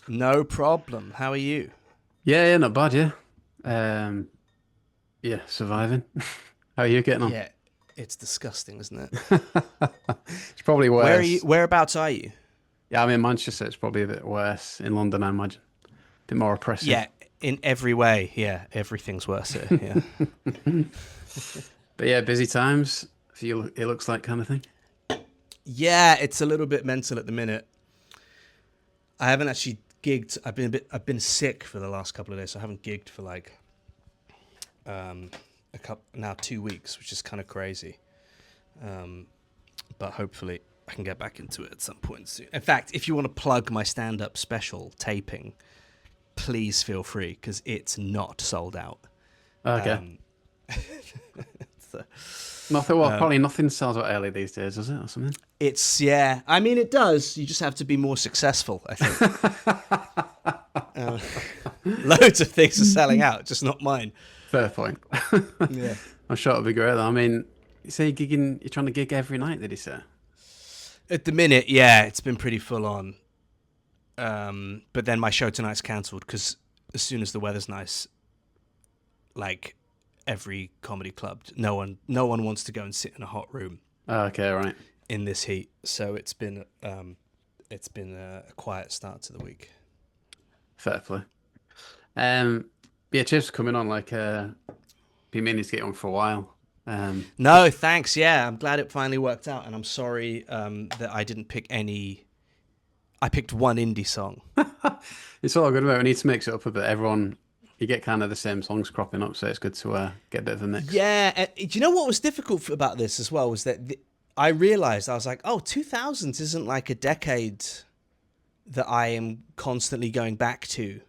No problem. How are you? Yeah, not bad, yeah. Um, yeah, surviving. How are you getting on? Yeah, it's disgusting, isn't it? It's probably Where are you? worse. Whereabouts are you? Yeah, I'm in Manchester. It's probably a bit worse in London, I imagine. A bit more oppressive. Yeah, in every way. Yeah, everything's worse here. Yeah. But yeah, busy times for you, it looks like kind of thing. Yeah, it's a little bit mental at the minute. I haven't actually gigged. I've been sick for the last couple of days, so I haven't gigged for like a couple now 2 weeks, which is kind of crazy. Um, but hopefully I can get back into it at some point soon. In fact, if you want to plug my stand-up special taping, please feel free because it's not sold out. Okay. Um, so, Nothing, well, um, probably nothing sells out early these days, does it, or something? it's yeah. I mean, it does. You just have to be more successful. I think uh, loads of things are selling out, just not mine. Fair point. Yeah. I'm sure it'll be great though. I mean, you say you're trying to gig every night, did he say? At the minute, yeah, it's been pretty full on. But then my show tonight's cancelled because as soon as the weather's nice, like every comedy club, no one wants to go and sit in a hot room Oh, okay, right. in this heat. So it's been a quiet start to the week. Fair play. Um, yeah, cheers for coming on. Been meaning to get on for a while. No, thanks. Yeah, I'm glad it finally worked out, and I'm sorry that I didn't pick any. I picked one indie song. It's all good about it. We need to mix it up a bit. You get kind of the same songs cropping up, so it's good to get a bit of a mix. Yeah, and do you know what was difficult about this as well was that I realized I was like, oh, 2000s isn't like a decade that I am constantly going back to.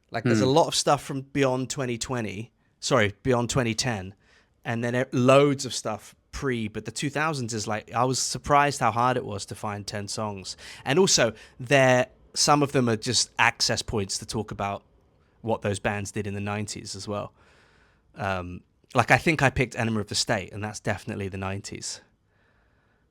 Like, there's a Hmm. lot of stuff from beyond 2020, sorry, beyond 2010, and then loads of stuff pre. But the 2000s is like, I was surprised how hard it was to find 10 songs, and also some of them are just access points to talk about what those bands did in the 90s as well. Like I think I picked Enema of the State, and that's definitely the 90s.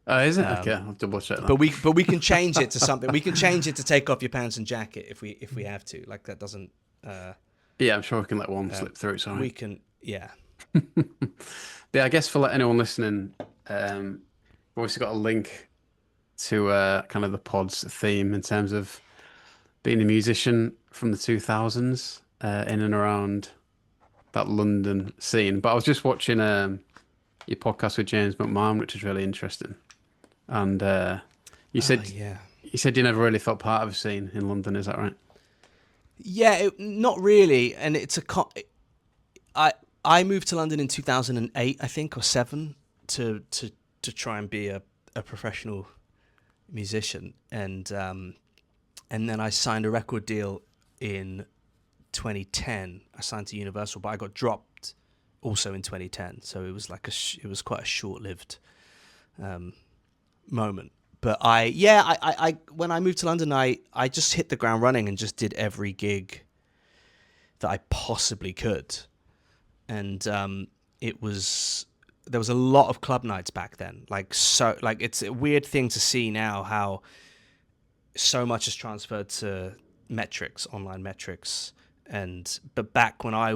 Oh, is it? Okay, Um, I'll double check that. but we can change it to something. We can change it to Take Off Your Pants and Jacket if we have to. Like that doesn't. Uh, Yeah, I'm sure we can let one um, slip through. It's all right. we can. Yeah. But yeah, I guess for anyone listening, we've obviously got a link to kind of the pod's theme in terms of being a musician from the 2000s in and around that London scene. But I was just watching your podcast with James McMahon, which is really interesting. And you Oh said yeah. you said you never really felt part of a scene in London. Is that right? Yeah. Not really. And I I moved to London in 2008, I think, or seven, to try and be a professional musician, and then I signed a record deal in 2010. I signed to Universal, but I got dropped also in 2010. So it was like it was quite a short-lived um, moment. But when I moved to London, I just hit the ground running and just did every gig that I possibly could, and it was there was a lot of club nights back then. Like it's a weird thing to see now how so much has transferred to metrics, online metrics, and but back when I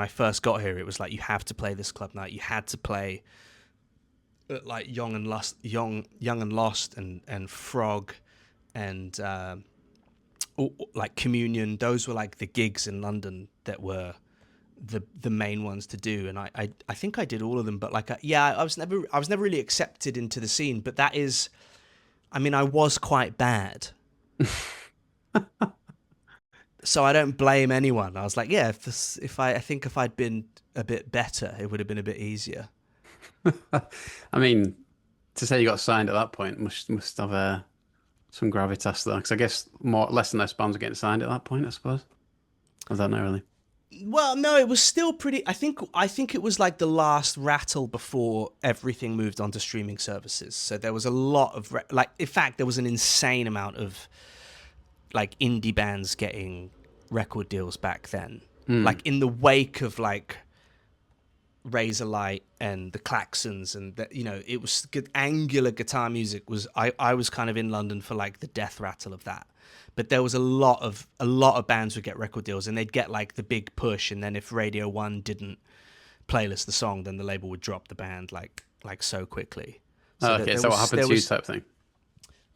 first got here, it was like you have to play this club night. You had to play like Young and Lost, and Frog, and like Communion. Those were like the gigs in London that were the main ones to do, and I think I did all of them. But like yeah, I was never really accepted into the scene. But that is, I mean, I was quite bad, so I don't blame anyone. I was like, yeah, I think if I'd been a bit better, it would have been a bit easier. I mean, to say you got signed at that point must have some gravitas there, because I guess more less and less bands are getting signed at that point, I suppose. I don't know really. Well, no, it was still pretty. I think it was like the last rattle before everything moved on to streaming services. So there was a lot of like, in fact, there was an insane amount of like indie bands getting record deals back then. Hmm. Like in the wake of like Razorlight and the Klaxons, and it was good. Angular guitar music was. I was kind of in London for like the death rattle of that. But there was a lot of bands would get record deals, and they'd get like the big push, and then if Radio 1 didn't playlist the song, then the label would drop the band like so quickly. Oh, okay, so what happened to you type thing?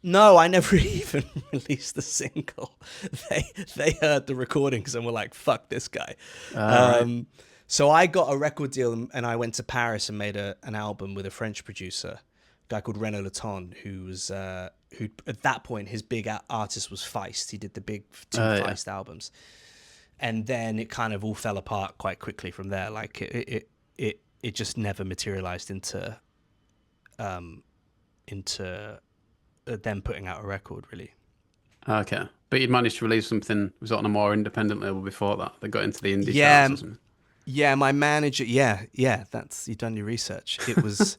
No, I never even released the single. They heard the recordings and were like, "Fuck this guy." Right. So I got a record deal, and I went to Paris and made an album with a French producer, a guy called Renaud Leton, who at that point his big artist was Feist. He did the big two Feist albums, and then it kind of all fell apart quite quickly from there. Like it just never materialized into them putting out a record, really. Okay, but you'd managed to release something, was it on a more independent label before that? That got into the indie charts or something? Yeah, my manager. Yeah, you've done your research. It was.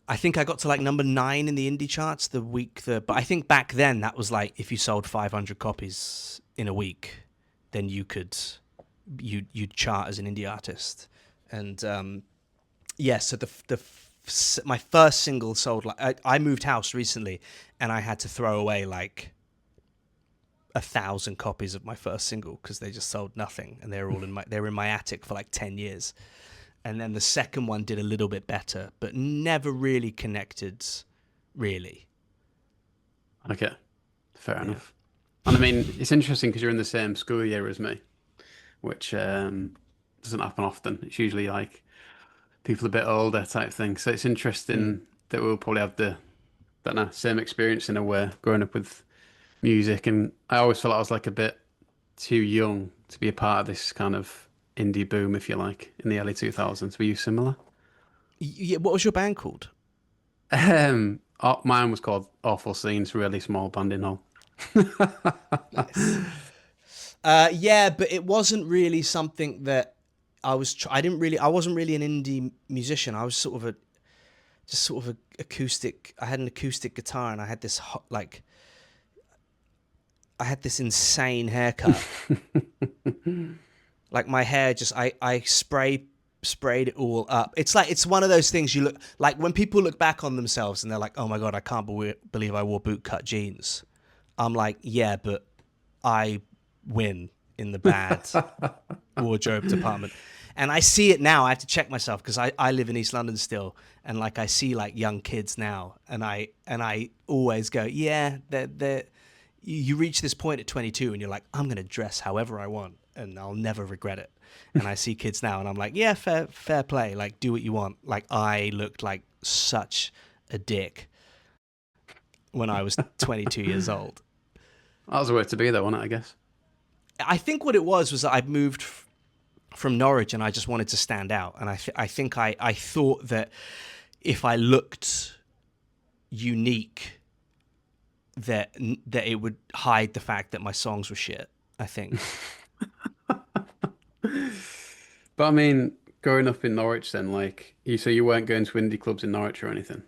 I think I got to like number 9 in the indie charts but I think back then that was like if you sold 500 copies in a week, then you'd chart as an indie artist. And so my first single sold like I moved house recently, and I had to throw away like 1,000 copies of my first single because they just sold nothing, and they were in my attic for like 10 years. And then the second one did a little bit better, but never really connected, really. Okay, fair enough. And I mean, it's interesting because you're in the same school year as me, which doesn't happen often. It's usually like people a bit older type thing. So it's interesting that we'll probably have the same experience in a way, growing up with music. And I always felt I was like a bit too young to be a part of this kind of indie boom, if you like, in the early 2000s. Were you similar? Yeah, what was your band called? Mine was called Awful Scenes, really small band in Hull. Nice. Yeah, but it wasn't really something that I wasn't really an indie musician. I was sort of a acoustic. I had an acoustic guitar, and I had this I had this insane haircut. Like my hair I sprayed it all up. It's one of those things you look like when people look back on themselves and they're like, "Oh my God, I can't believe I wore bootcut jeans." I'm like, yeah, but I win in the bad wardrobe department. And I see it now. I have to check myself because I live in East London still, and like I see like young kids now, and I always go, yeah, you reach this point at 22 and you're like, I'm gonna dress however I want and I'll never regret it. And I see kids now and I'm like, yeah, fair play, like do what you want. Like I looked like such a dick when I was 22 years old. That was the way to be though, wasn't it, I guess? I think what it was that I'd moved from Norwich and I just wanted to stand out. And I think I thought that if I looked unique, that it would hide the fact that my songs were shit, I think. But I mean, growing up in Norwich then, like, so you weren't going to indie clubs in Norwich or anything?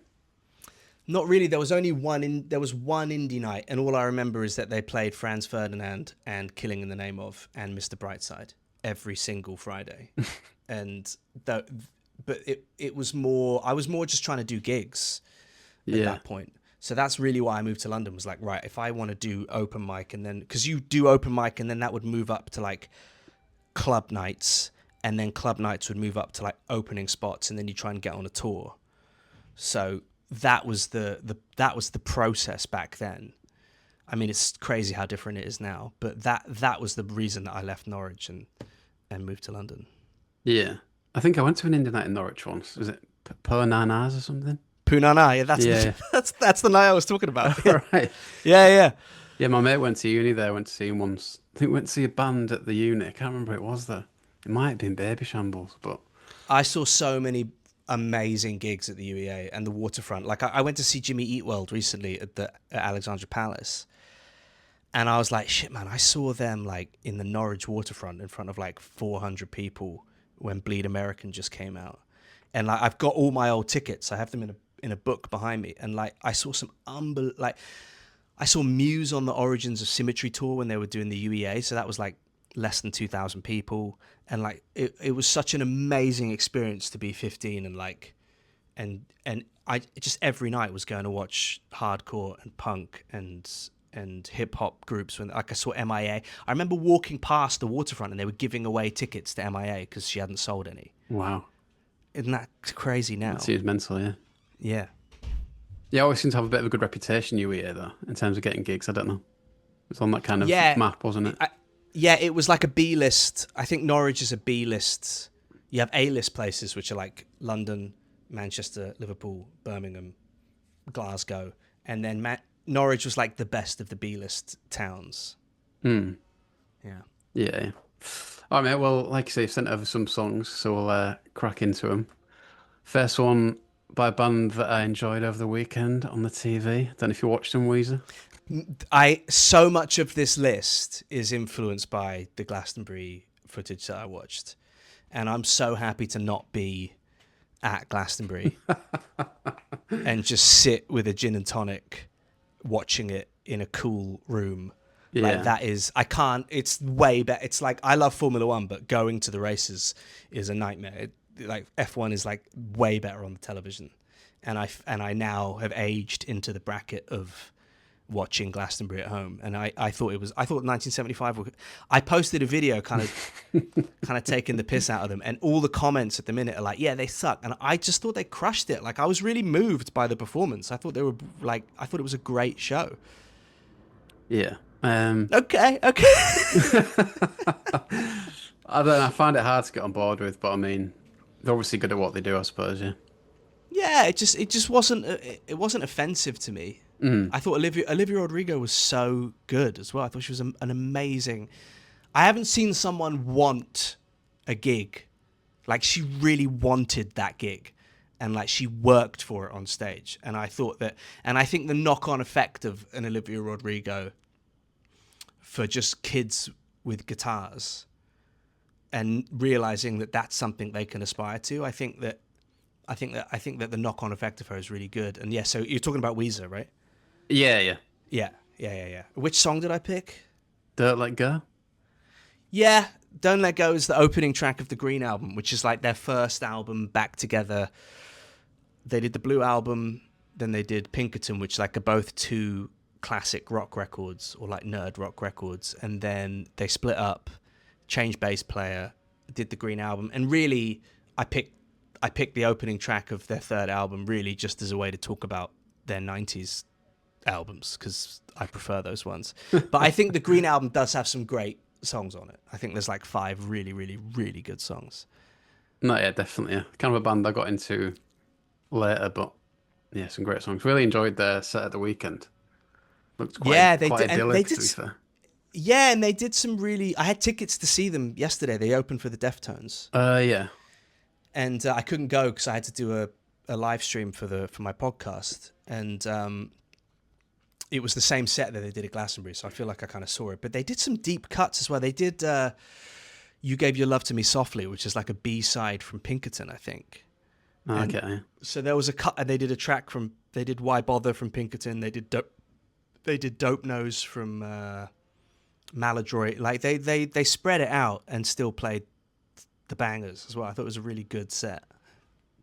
Not really. There was one indie night, and all I remember is that they played Franz Ferdinand and Killing in the Name of and Mr. Brightside every single Friday. And but it was more, I was more just trying to do gigs at that point. So that's really why I moved to London, was like, right, if I want to do open mic, and then, because you do open mic and then that would move up to like club nights, and then club nights would move up to like opening spots, and then you try and get on a tour. So that was the process back then. I mean, it's crazy how different it is now, but that was the reason that I left Norwich and moved to London. Yeah. I think I went to an indie night in Norwich once. Was it Per Nanas or something? Punana, yeah, that's the night I was talking about. Yeah. Right. Yeah. Yeah, my mate went to uni there, went to see him once. I think we went to see a band at the uni. I can't remember who it was though. It might have been Baby Shambles, but I saw so many amazing gigs at the UEA and the Waterfront. Like I went to see Jimmy Eat World recently at Alexandra Palace, and I was like, shit, man, I saw them like in the Norwich Waterfront in front of like 400 people when Bleed American just came out. And like I've got all my old tickets. I have them in a book behind me. And like I saw I saw Muse on the Origins of Symmetry tour when they were doing the UEA. So that was like less than 2,000 people, and like it was such an amazing experience to be 15 and like and I just every night was going to watch hardcore and punk and hip hop groups. When like I saw MIA, I remember walking past the waterfront and they were giving away tickets to MIA because she hadn't sold any. Wow. Isn't that crazy now? That seems mental, yeah. Yeah. Yeah, I always seem to have a bit of a good reputation, UEA, though, in terms of getting gigs. I don't know. It's on that kind of Yeah. map, wasn't it? Yeah, it was like a B list. I think Norwich is a B list. You have A list places, which are like London, Manchester, Liverpool, Birmingham, Glasgow. And then Norwich was like the best of the B list towns. Hmm. Yeah. Yeah. All right, mate. Well, like you say, you've sent over some songs, so we'll crack into them. First one by a band that I enjoyed over the weekend on the TV. Don't know if you watched them, Weezer. So much of this list is influenced by the Glastonbury footage that I watched. And I'm so happy to not be at Glastonbury and just sit with a gin and tonic watching it in a cool room. Yeah. Like that is, I can't, it's way better. It's like, I love Formula One, but going to the races is a nightmare. Like F1 is like way better on the television. And I now have aged into the bracket of watching Glastonbury at home. And I thought 1975, I posted a video kind of taking the piss out of them. And all the comments at the minute are like, yeah, they suck. And I just thought they crushed it. Like I was really moved by the performance. I thought I thought it was a great show. Yeah. Okay. I don't know. I find it hard to get on board with, but I mean, they're obviously good at what they do, I suppose. Yeah. Yeah, it just wasn't offensive to me. I thought Olivia Rodrigo was so good as well. I thought she was an amazing. I haven't seen someone want a gig, like she really wanted that gig, and like she worked for it on stage. And I thought that, and I think the knock-on effect of an Olivia Rodrigo for just kids with guitars and realizing that that's something they can aspire to. I think that the knock-on effect of her is really good. And yeah, so you're talking about Weezer, right? Yeah. Yeah. Which song did I pick? Don't Let Go. Yeah, Don't Let Go is the opening track of the Green album, which is like their first album back together. They did the Blue album, then they did Pinkerton, which like are both two classic rock records or like nerd rock records, and then they split up, changed bass player, did the Green album, and really I picked the opening track of their third album really just as a way to talk about their 90s albums because I prefer those ones. But I think the Green album does have some great songs on it. I think there's like 5 really, really, really good songs. No, yeah, definitely. Yeah. Kind of a band I got into later, but yeah, some great songs. Really enjoyed their set at the weekend. Looked quite idyllic, to be fair. Yeah, and they did some really. I had tickets to see them yesterday. They opened for the Deftones. Yeah. And I couldn't go because I had to do a live stream for my podcast, and it was the same set that they did at Glastonbury, so I feel like I kind of saw it. But they did some deep cuts as well. They did "You Gave Your Love to Me Softly," which is like a B-side from Pinkerton, I think. Okay. And so there was a cut, and they did a track from. They did "Why Bother" from Pinkerton. They did Dope Nose from Maladroit. Like they spread it out and still played the bangers as well. I thought it was a really good set.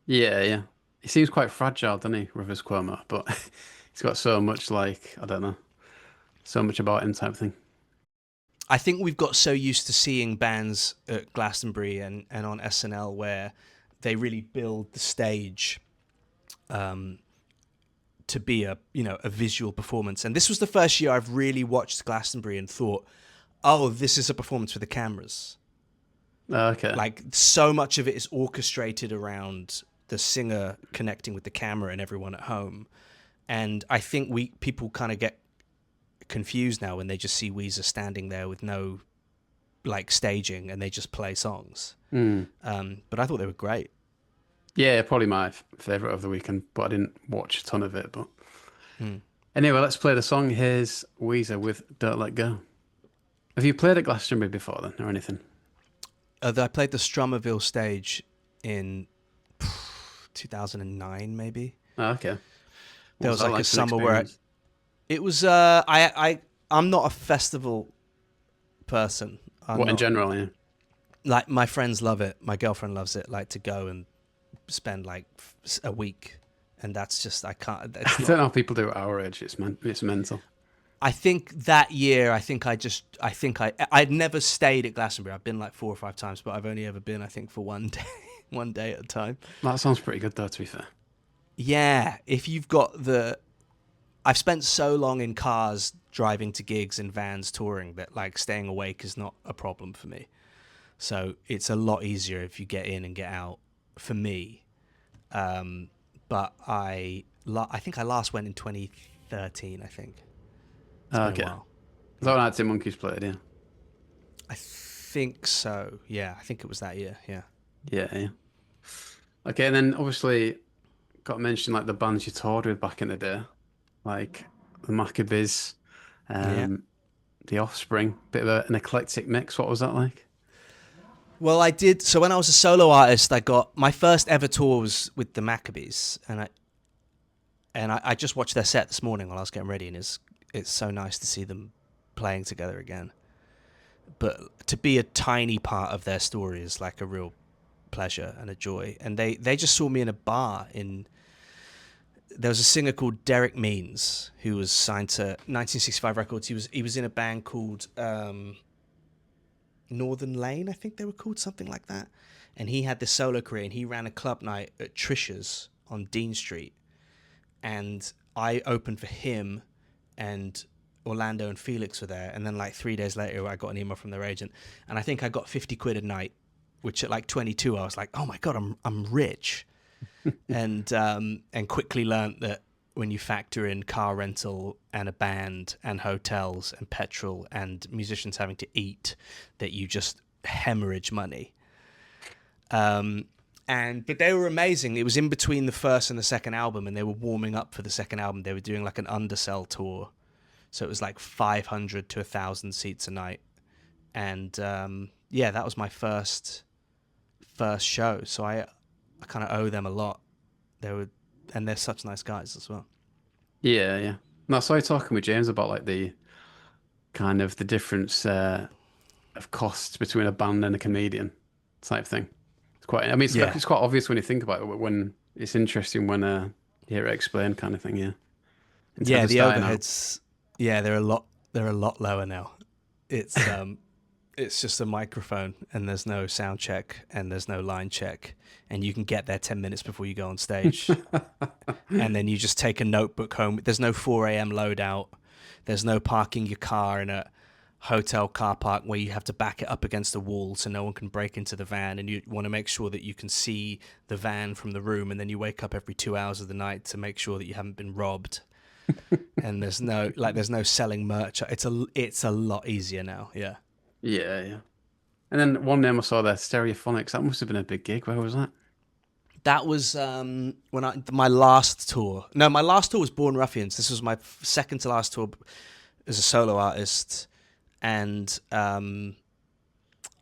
Yeah. He seems quite fragile, doesn't he, Rivers Cuomo? But he's got so much, like, I don't know, so much about him type thing. I think we've got so used to seeing bands at Glastonbury and on SNL where they really build the stage to be a visual performance. And this was the first year I've really watched Glastonbury and thought, oh, this is a performance for the cameras. Okay. Like so much of it is orchestrated around the singer connecting with the camera and everyone at home. And I think people kind of get confused now when they just see Weezer standing there with no like staging and they just play songs. But I thought they were great. Yeah, probably my favourite of the weekend, but I didn't watch a ton of it. But anyway, let's play the song. Here's Weezer with Don't Let Go. Have you played at Glastonbury before then, or anything? I played the Strummerville stage in 2009, maybe. Oh, okay. There was like a summer where it was. I'm not a festival person. are What in not general, yeah. like my friends love it. My girlfriend loves it. Like to go and spend like a week, and that's just I can't. I It's don't not. know how people do it at our age. It's mental. I think that year, I'd never stayed at Glastonbury. I've been like 4 or 5 times, but I've only ever been, I think, for one day, one day at a time. That sounds pretty good though, to be fair. Yeah, if you've got I've spent so long in cars driving to gigs and vans touring that like staying awake is not a problem for me. So it's a lot easier if you get in and get out for me. But I think I last went in 2013. I think it's been a Okay. while. Is that when Arctic Monkeys played? Yeah. I think so. Yeah, I think it was that year. Yeah. Yeah, yeah. Okay, and then obviously got to mention like the bands you toured with back in the day, like the Maccabees, Yeah. um, the Offspring. Bit of an eclectic mix. What was that like? Well, I did. So when I was a solo artist, I got my first ever tour was with the Maccabees, and I just watched their set this morning while I was getting ready, and it's so nice to see them playing together again. But to be a tiny part of their story is like a real pleasure and a joy. And they just saw me in a bar in. There was a singer called Derek Means who was signed to 1965 Records. He was in a band called Northern Lane, I think they were called, something like that. And he had this solo career, and he ran a club night at Trisha's on Dean Street. And I opened for him, and Orlando and Felix were there. And then like 3 days later, I got an email from their agent, and I think I got 50 quid a night, which at like 22, I was like, oh my God, I'm rich. And quickly learnt that when you factor in car rental and a band and hotels and petrol and musicians having to eat, that you just hemorrhage money. But they were amazing. It was in between the first and the second album, and they were warming up for the second album. They were doing like an undersell tour, so it was like 500 to 1,000 seats a night. And yeah, that was my first show. So I kind of owe them a lot. And they're such nice guys as well. Yeah, yeah. No, I saw talking with James about like the kind of the difference of costs between a band and a comedian type thing. It's quite. I mean, Yeah, it's quite obvious when you think about it. When it's interesting when you hear it explained, kind of thing. Yeah. In terms yeah. of The starting out. overheads, yeah, they're a lot lower now. It's it's just a microphone, and there's no sound check, and there's no line check, and you can get there 10 minutes before you go on stage. And then you just take a notebook home. There's no 4 a.m. loadout. There's no parking your car in a hotel car park where you have to back it up against a wall so no one can break into the van, and you want to make sure that you can see the van from the room, and then you wake up every 2 hours of the night to make sure that you haven't been robbed. And there's no selling merch. It's a lot easier now. Yeah. Yeah, yeah. And then one name I saw there, Stereophonics. That must have been a big gig. Where was that? That was my last tour. No, my last tour was Born Ruffians. This was my second to last tour as a solo artist, and I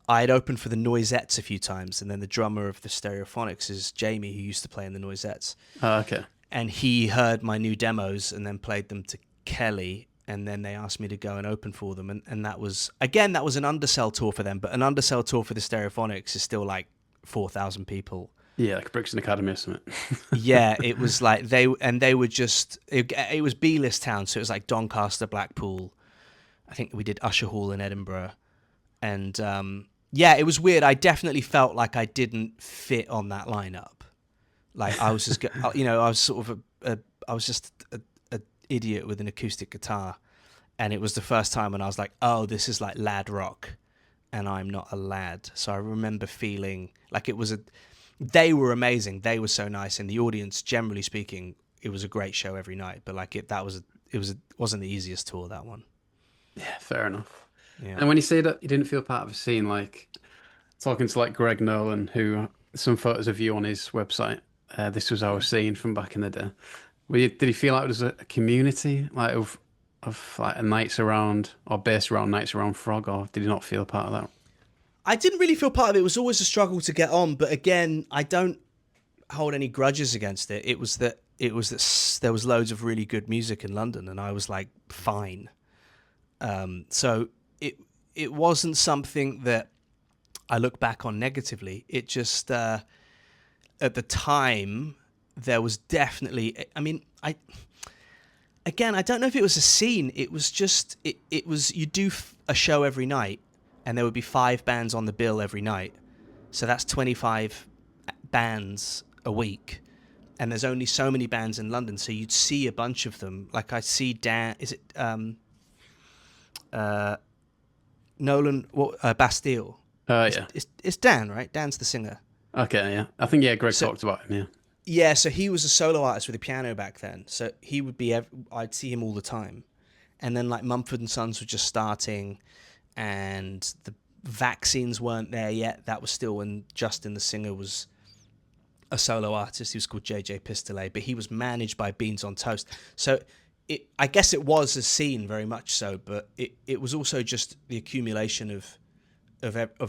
had opened for the Noisettes a few times, and then the drummer of the Stereophonics is Jamie, who used to play in the Noisettes. Oh, okay. And he heard my new demos and then played them to Kelly, and then they asked me to go and open for them, and that was an undersell tour for them, but an undersell tour for the Stereophonics is still like 4,000 people. Yeah, like Brixton Academy or something. Yeah, it was like they were just it was B-list town, so it was like Doncaster, Blackpool. I think we did Usher Hall in Edinburgh, and yeah, it was weird. I definitely felt like I didn't fit on that lineup. Like I was just, I was sort of I was just a idiot with an acoustic guitar, and it was the first time when I was like, oh, this is like lad rock, and I'm not a lad. So I remember feeling like they were amazing. They were so nice, and the audience, generally speaking, it was a great show every night. But like it wasn't the easiest tour, that one. Yeah, fair enough. Yeah. And when you say that you didn't feel part of a scene, like talking to like Greg Nolan, who some photos of you on his website, this was our scene from back in the day. Did you feel like it was a community, like of like nights around or based around nights around Frog, or did you not feel part of that? I didn't really feel part of it. It was always a struggle to get on, but again, I don't hold any grudges against it. It was that there was loads of really good music in London, and I was like fine. So it wasn't something that I look back on negatively. It just at the time there was definitely. I mean, I don't know if it was a scene. It was just it was you do a show every night, and there would be 5 bands on the bill every night. So that's 25 bands a week. And there's only so many bands in London, so you'd see a bunch of them. Like I see Dan, is it Nolan? What Bastille? Yeah. It's Dan, right? Dan's the singer. Okay, yeah. I think Greg talked about him. Yeah. Yeah, so he was a solo artist with a piano back then. So he would be. I'd see him all the time, and then like Mumford and Sons were just starting, and the Vaccines weren't there yet. That was still when Justin the singer was a solo artist. He was called JJ Pistolet, but he was managed by Beans on Toast. So I guess it was a scene very much so, but it was also just the accumulation of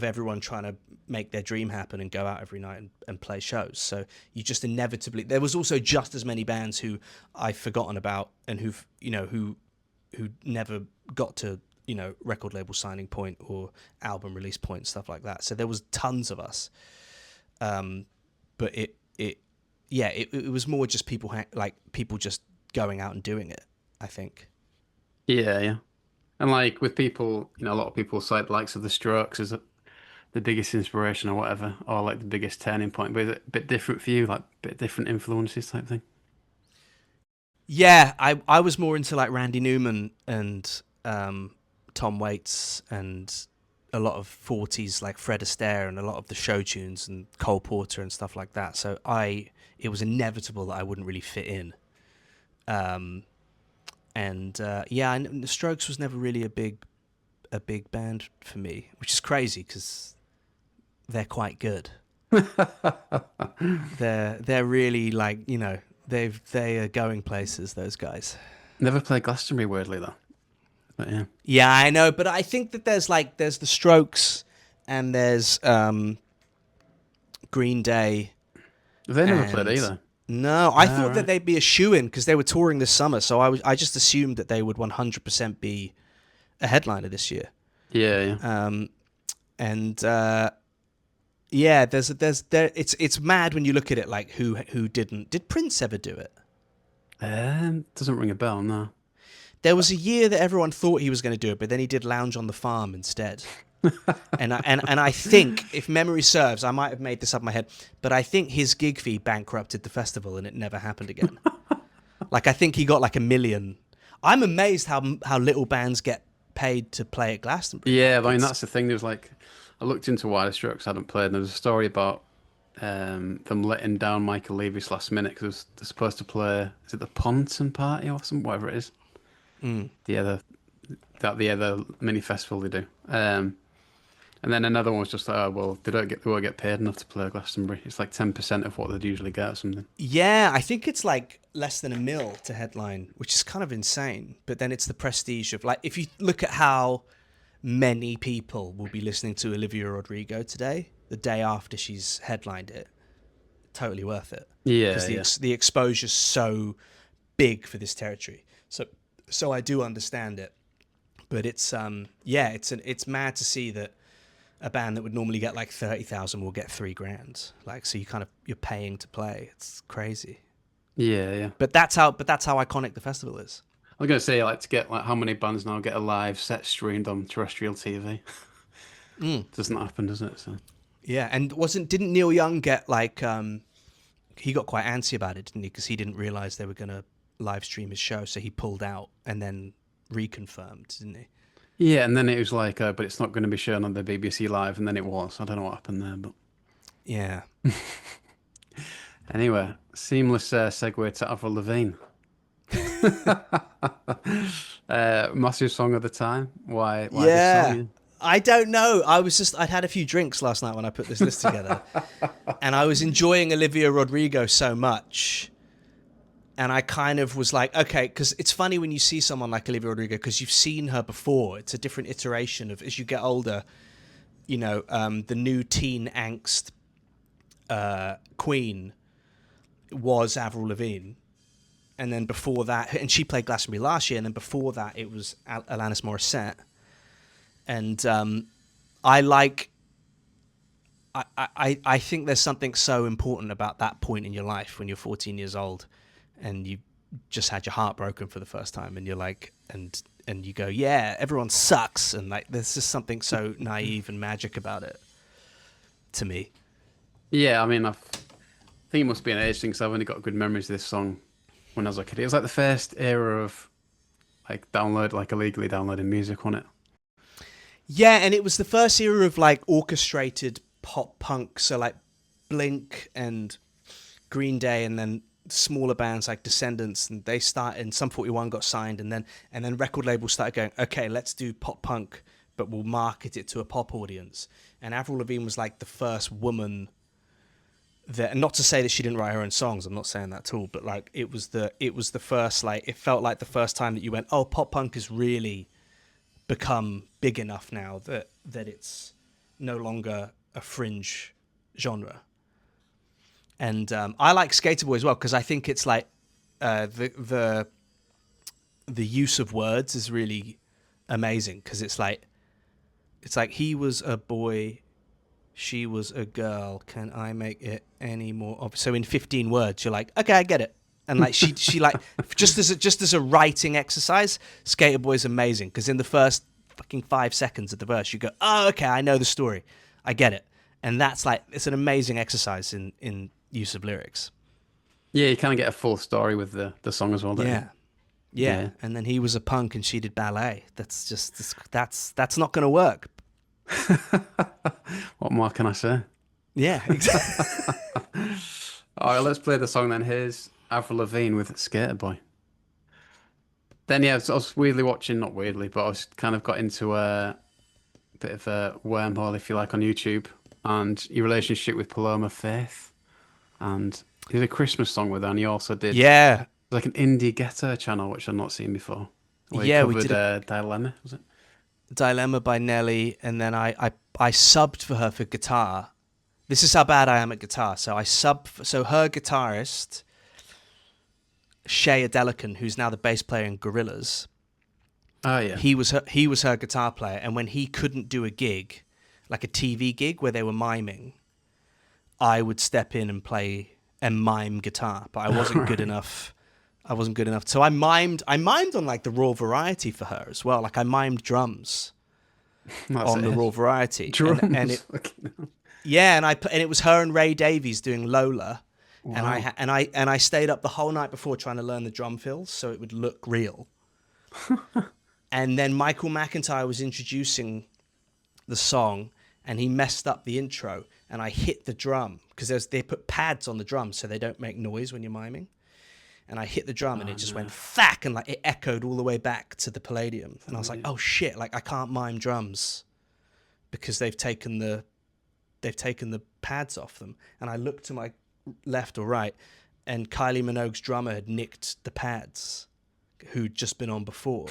everyone trying to make their dream happen and go out every night and play shows. So you just inevitably, there was also just as many bands who I've forgotten about and who never got to, record label signing point or album release point, stuff like that. So there was tons of us. But it was more just people people just going out and doing it, I think. Yeah. And like with people, a lot of people cite the likes of the Strokes as the biggest inspiration or whatever, or like the biggest turning point. But is it a bit different for you, like a bit different influences type thing? Yeah, I was more into like Randy Newman and Tom Waits and a lot of 40s like Fred Astaire and a lot of the show tunes and Cole Porter and stuff like that. So it was inevitable that I wouldn't really fit in. And the Strokes was never really a big band for me, which is crazy because they're quite good. They're really like, they are going places, those guys. Never played Glastonbury, weirdly though. But yeah. Yeah, I know, but I think that there's the Strokes and there's Green Day. They never played either. No, I thought that they'd be a shoo-in because they were touring this summer, so I just assumed that they would 100% be a headliner this year. Yeah. It's mad when you look at it like who didn't. Did Prince ever do it? Doesn't ring a bell, no. There was a year that everyone thought he was going to do it, but then he did Lounge on the Farm instead. and I think, if memory serves, I might have made this up in my head, but I think his gig fee bankrupted the festival and it never happened again. Like, I think he got like $1 million. I'm amazed how little bands get paid to play at Glastonbury. Yeah, I mean, that's the thing. There's like, I looked into why the Strokes hadn't played, and there was a story about them letting down Michael Leavis last minute because they're supposed to play, is it the Ponton Party or something, whatever it is? The other mini festival they do. And then another one was just like, oh, well, they won't get paid enough to play Glastonbury. It's like 10% of what they'd usually get or something. Yeah, I think it's like less than $1 million to headline, which is kind of insane. But then it's the prestige of, like, if you look at how many people will be listening to Olivia Rodrigo today, the day after she's headlined it, totally worth it. Yeah, because the exposure's so big for this territory. So I do understand it, but it's it's mad to see that a band that would normally get like 30,000 will get $3,000. Like, so you're paying to play. It's crazy. Yeah. But that's how iconic the festival is. I was gonna say, like, to get like how many bands now get a live set streamed on terrestrial TV. Doesn't happen, does it? So. Yeah, and didn't Neil Young get like he got quite antsy about it, didn't he? Because he didn't realize they were gonna live stream his show, so he pulled out and then reconfirmed, didn't he? Yeah, and then it was like, but it's not going to be shown on the BBC Live, and then it was. I don't know what happened there, but yeah. Anyway, seamless segue to Avril Lavigne. Massive song of the time. Why this song? I don't know. I'd had a few drinks last night when I put this list together, and I was enjoying Olivia Rodrigo so much. And I kind of was like, okay, because it's funny when you see someone like Olivia Rodrigo, because you've seen her before. It's a different iteration of, as you get older, the new teen angst queen was Avril Lavigne. And then before that, and she played Glastonbury last year, and then before that, it was Alanis Morissette. And I like. I think there's something so important about that point in your life when you're 14 years old, and you just had your heart broken for the first time, and you're like, and you go, yeah, everyone sucks, and like there's just something so naive and magic about it to me. Yeah, I mean, think it must be an age thing because I've only got good memories of this song when I was a kid. It was like the first era of like illegally downloading music on it. Yeah, and it was the first era of like orchestrated pop punk, so like Blink and Green Day, and then smaller bands like Descendants, and they started. And Sum 41 got signed, and then record labels started going, okay, let's do pop punk, but we'll market it to a pop audience. And Avril Lavigne was like the first woman that, and not to say that she didn't write her own songs, I'm not saying that at all, but like it was the first, like it felt like the first time that you went, oh, pop punk has really become big enough now that it's no longer a fringe genre. And I like Skater Boy as well because I think it's like the use of words is really amazing because it's like he was a boy, she was a girl. Can I make it any more so in 15 words, you're like, okay, I get it. And like she like just as a writing exercise, Skater Boy is amazing because in the first fucking 5 seconds of the verse, you go, oh, okay, I know the story, I get it. And that's like, it's an amazing exercise in use of lyrics. Yeah, you kind of get a full story with the song as well, don't you? Yeah. Yeah, Yeah. and then he was a punk and she did ballet. That's not going to work. What more can I say? Yeah, exactly. All right, let's play the song then. Here's Avril Lavigne with Skater Boy. Then yeah, I was weirdly watching, not weirdly, but I was kind of got into a bit of a wormhole, if you like, on YouTube and your relationship with Paloma Faith. And he did a Christmas song with her, and he also did Yeah, like an indie ghetto channel, which I've not seen before, where he yeah. We covered did a Dilemma, was it? Dilemma by Nelly, and then I subbed for her for guitar. This is how bad I am at guitar. So I sub. So her guitarist, Shay Adelican, who's now the bass player in Gorillaz, Oh yeah. he was her guitar player. And when he couldn't do a gig, like a TV gig where they were miming, I would step in and play and mime guitar, but I wasn't good Right. enough. I wasn't good enough. So I mimed on like the Raw Variety for her as well. Like I mimed drums That's on the it. Raw Variety, and Drums. it Fucking hell. yeah, and it was her and Ray Davies doing Lola, and I Wow. ha- and I stayed up the whole night before trying to learn the drum fills so it would look real. And then Michael McIntyre was introducing the song, and he messed up the intro, and I hit the drum because they put pads on the drum so they don't make noise when you're miming. And I hit the drum, and Oh it just no. went thack, and like it echoed all the way back to the Palladium. And I was like, Yeah. oh shit, like I can't mime drums because they've taken the pads off them. And I looked to my left or right, and Kylie Minogue's drummer had nicked the pads, who'd just been on before.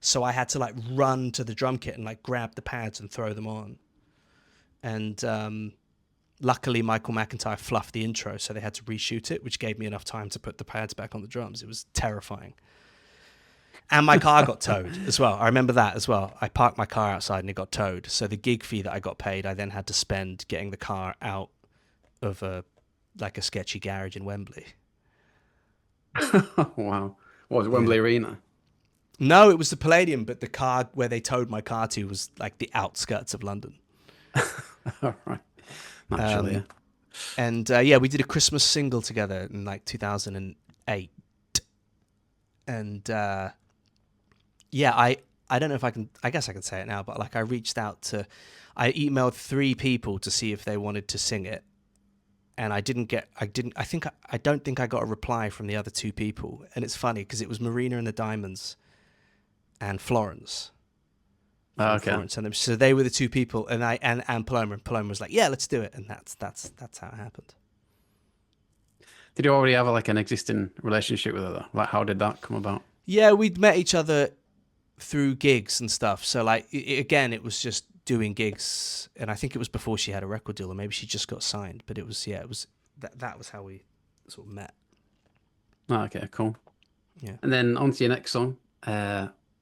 So I had to like run to the drum kit and like grab the pads and throw them on. And luckily, Michael McIntyre fluffed the intro, so they had to reshoot it, which gave me enough time to put the pads back on the drums. It was terrifying. And my car got towed as well. I remember that as well. I parked my car outside and it got towed. So the gig fee that I got paid, I then had to spend getting the car out of a sketchy garage in Wembley. Wow. What was it, Yeah. Wembley Arena? No, it was the Palladium, but the car where they towed my car to was like the outskirts of London. All right. Naturally, yeah. Um, and yeah, we did a Christmas single together in like 2008. And yeah, I don't know if I can. I guess I can say it now, but like I emailed 3 people to see if they wanted to sing it, and I didn't get. I don't think I got a reply from the other 2 people. And it's funny because it was Marina and the Diamonds and Florence Oh, from okay. Florence and them. So they were the 2 people, and and Paloma. And Paloma was like, "Yeah, let's do it," and that's how it happened. Did you already have like an existing relationship with her though? Like, how did that come about? Yeah, we'd met each other through gigs and stuff. So like again, it was just doing gigs, and I think it was before she had a record deal, or maybe she just got signed. But it was that was how we sort of met. Oh, okay, cool. Yeah. And then on to your next song.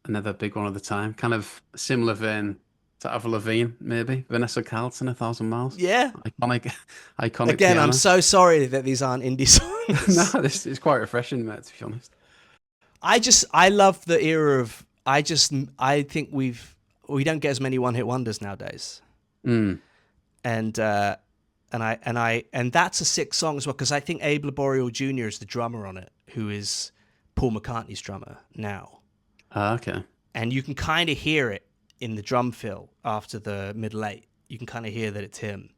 Another big one of the time. Kind of similar vein. To Avril Lavigne, maybe Vanessa Carlton, A Thousand Miles. Yeah. Iconic, iconic Again, I'm piano. so sorry that these aren't indie No, songs. this is quite refreshing, mate. To be honest. I love the era of, I think we don't get as many one hit wonders nowadays. Mm. And, and that's a sick song as well, because I think Abe Laboriel Jr. is the drummer on it, who is Paul McCartney's drummer now. Okay. And you can kind of hear it in the drum fill after the middle eight. You can kind of hear that it's him.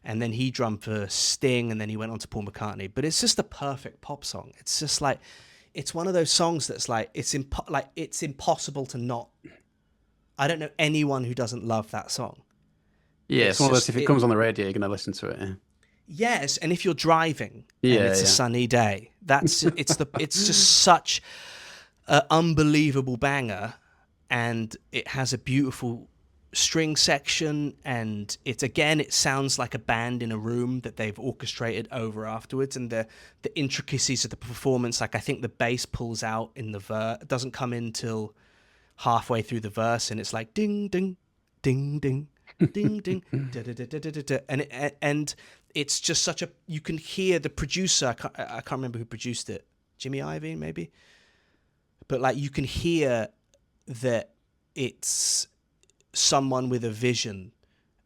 And then he drummed for Sting, and then he went on to Paul McCartney. But it's just a perfect pop song. It's just like, it's one of those songs that's like, it's impossible to not. I don't know anyone who doesn't love that song. Yeah, it's It's one of those. just If it comes on the radio, you're gonna listen to it. Yeah. yes, and if you're driving and Yeah, it's a yeah. sunny day, it's just such an unbelievable banger, and it has a beautiful string section, and it sounds like a band in a room that they've orchestrated over afterwards, and the intricacies of the performance, like I think the bass pulls out in the verse, it doesn't come in till halfway through the verse, and it's like ding ding ding ding ding ding da, da, da, da, da, da, and it's just such a, you can hear the producer, I can't remember who produced it, Jimmy Iovine maybe, but like you can hear that it's someone with a vision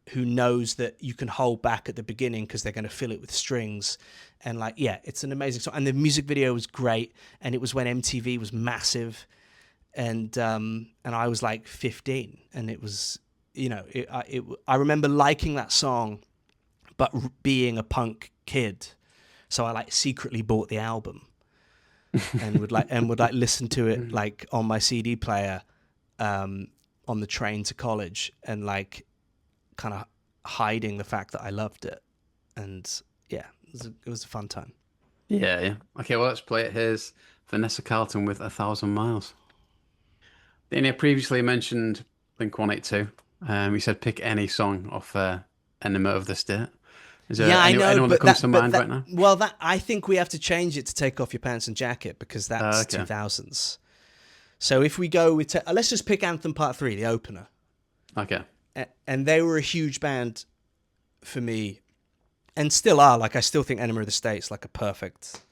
who knows that you can hold back at the beginning because they're going to fill it with strings. And like, yeah, it's an amazing song. And the music video was great. And it was when MTV was massive. And I was like 15, and it was, I remember liking that song, but being a punk kid. So I like secretly bought the album and would like listen to it like on my CD player, on the train to college, and like kind of hiding the fact that I loved it. And yeah, it was a fun time. Yeah, yeah. Okay, well, let's play it. Here's Vanessa Carlton with A Thousand Miles. Then you previously mentioned Blink 182. You said pick any song off Enema of the State. Is there Yeah, I know, anyone that comes to mind right now? well, that I think we have to change it to Take Off Your Pants and Jacket, because that's Okay. 2000s. So if we go with, let's just pick Anthem Part 3, the opener. Okay. And they were a huge band for me, and still are. Like, I still think Enema of the State's like a perfect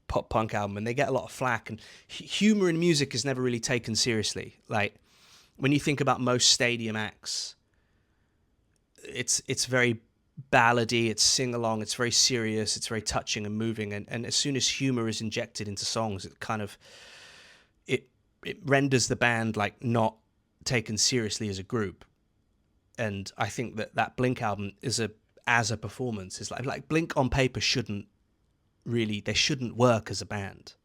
pop punk album, and they get a lot of flack. And humor in music is never really taken seriously. Like, when you think about most stadium acts, it's very ballady, it's sing along, it's very serious, it's very touching and moving. And as soon as humor is injected into songs, it kind of it renders the band like not taken seriously as a group. And I think that Blink album is as a performance is like Blink on paper shouldn't work as a band.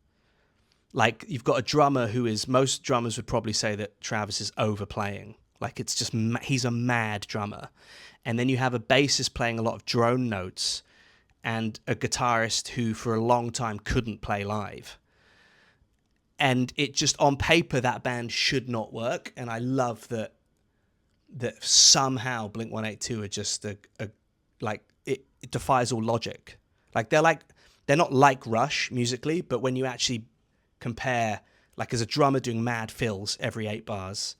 Like, you've got a drummer who is, most drummers would probably say that Travis is overplaying. Like, it's just, he's a mad drummer. And then you have a bassist playing a lot of drone notes, and a guitarist who for a long time couldn't play live. And it just, on paper, that band should not work. And I love that somehow Blink-182 are just it defies all logic. Like, they're not like Rush musically, but when you actually compare, like, as a drummer doing mad fills every 8 bars,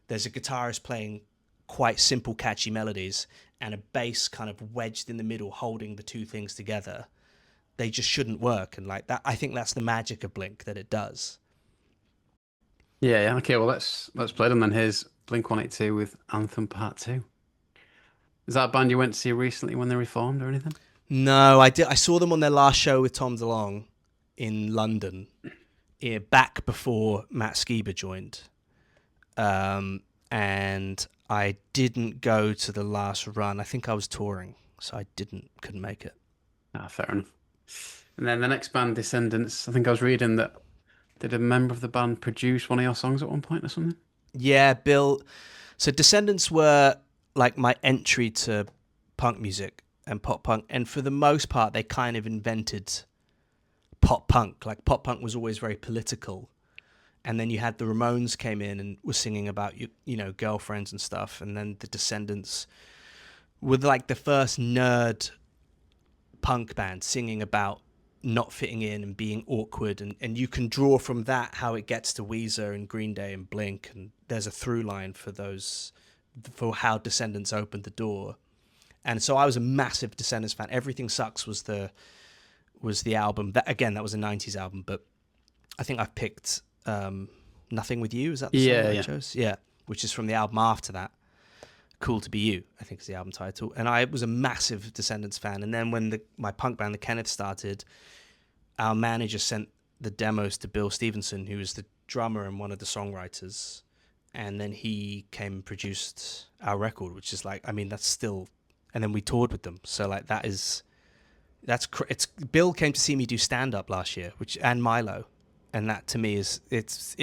there's a guitarist playing quite simple, catchy melodies, and a bass kind of wedged in the middle, holding the two things together. They just shouldn't work. And like that, I think that's the magic of Blink, that it does. Yeah, yeah. Okay, well, let's play them then. Here's Blink 182 with Anthem Part 2. Is that a band you went to see recently when they reformed or anything? No, I did. I saw them on their last show with Tom DeLonge in London, back before Matt Skiba joined. And I didn't go to the last run. I think I was touring, so I couldn't make it. Ah, fair enough. And then the next band, Descendants. I think I was reading that did a member of the band produce one of your songs at one point or something? Yeah, Bill. So Descendants were like my entry to punk music and pop punk, and for the most part, they kind of invented pop punk. Like, pop punk was always very political, and then you had the Ramones came in and were singing about girlfriends and stuff, and then the Descendants were like the first nerd punk band singing about not fitting in and being awkward, and you can draw from that how it gets to Weezer and Green Day and Blink, and there's a through line for those for how Descendants opened the door. And so I was a massive Descendants fan. Everything Sucks was the album. That was a 90s album, but I think I've picked Nothing With You. Is that the song that I chose? Yeah, which is from the album after that. Cool to Be You, I think is the album title. And I was a massive Descendants fan. And then when my punk band, the Kenneth, started, our manager sent the demos to Bill Stevenson, who was the drummer and one of the songwriters. And then he came and produced our record, which is like, I mean, that's still... And then we toured with them. So like it's Bill came to see me do stand-up last year, and Milo. And that to me is, it's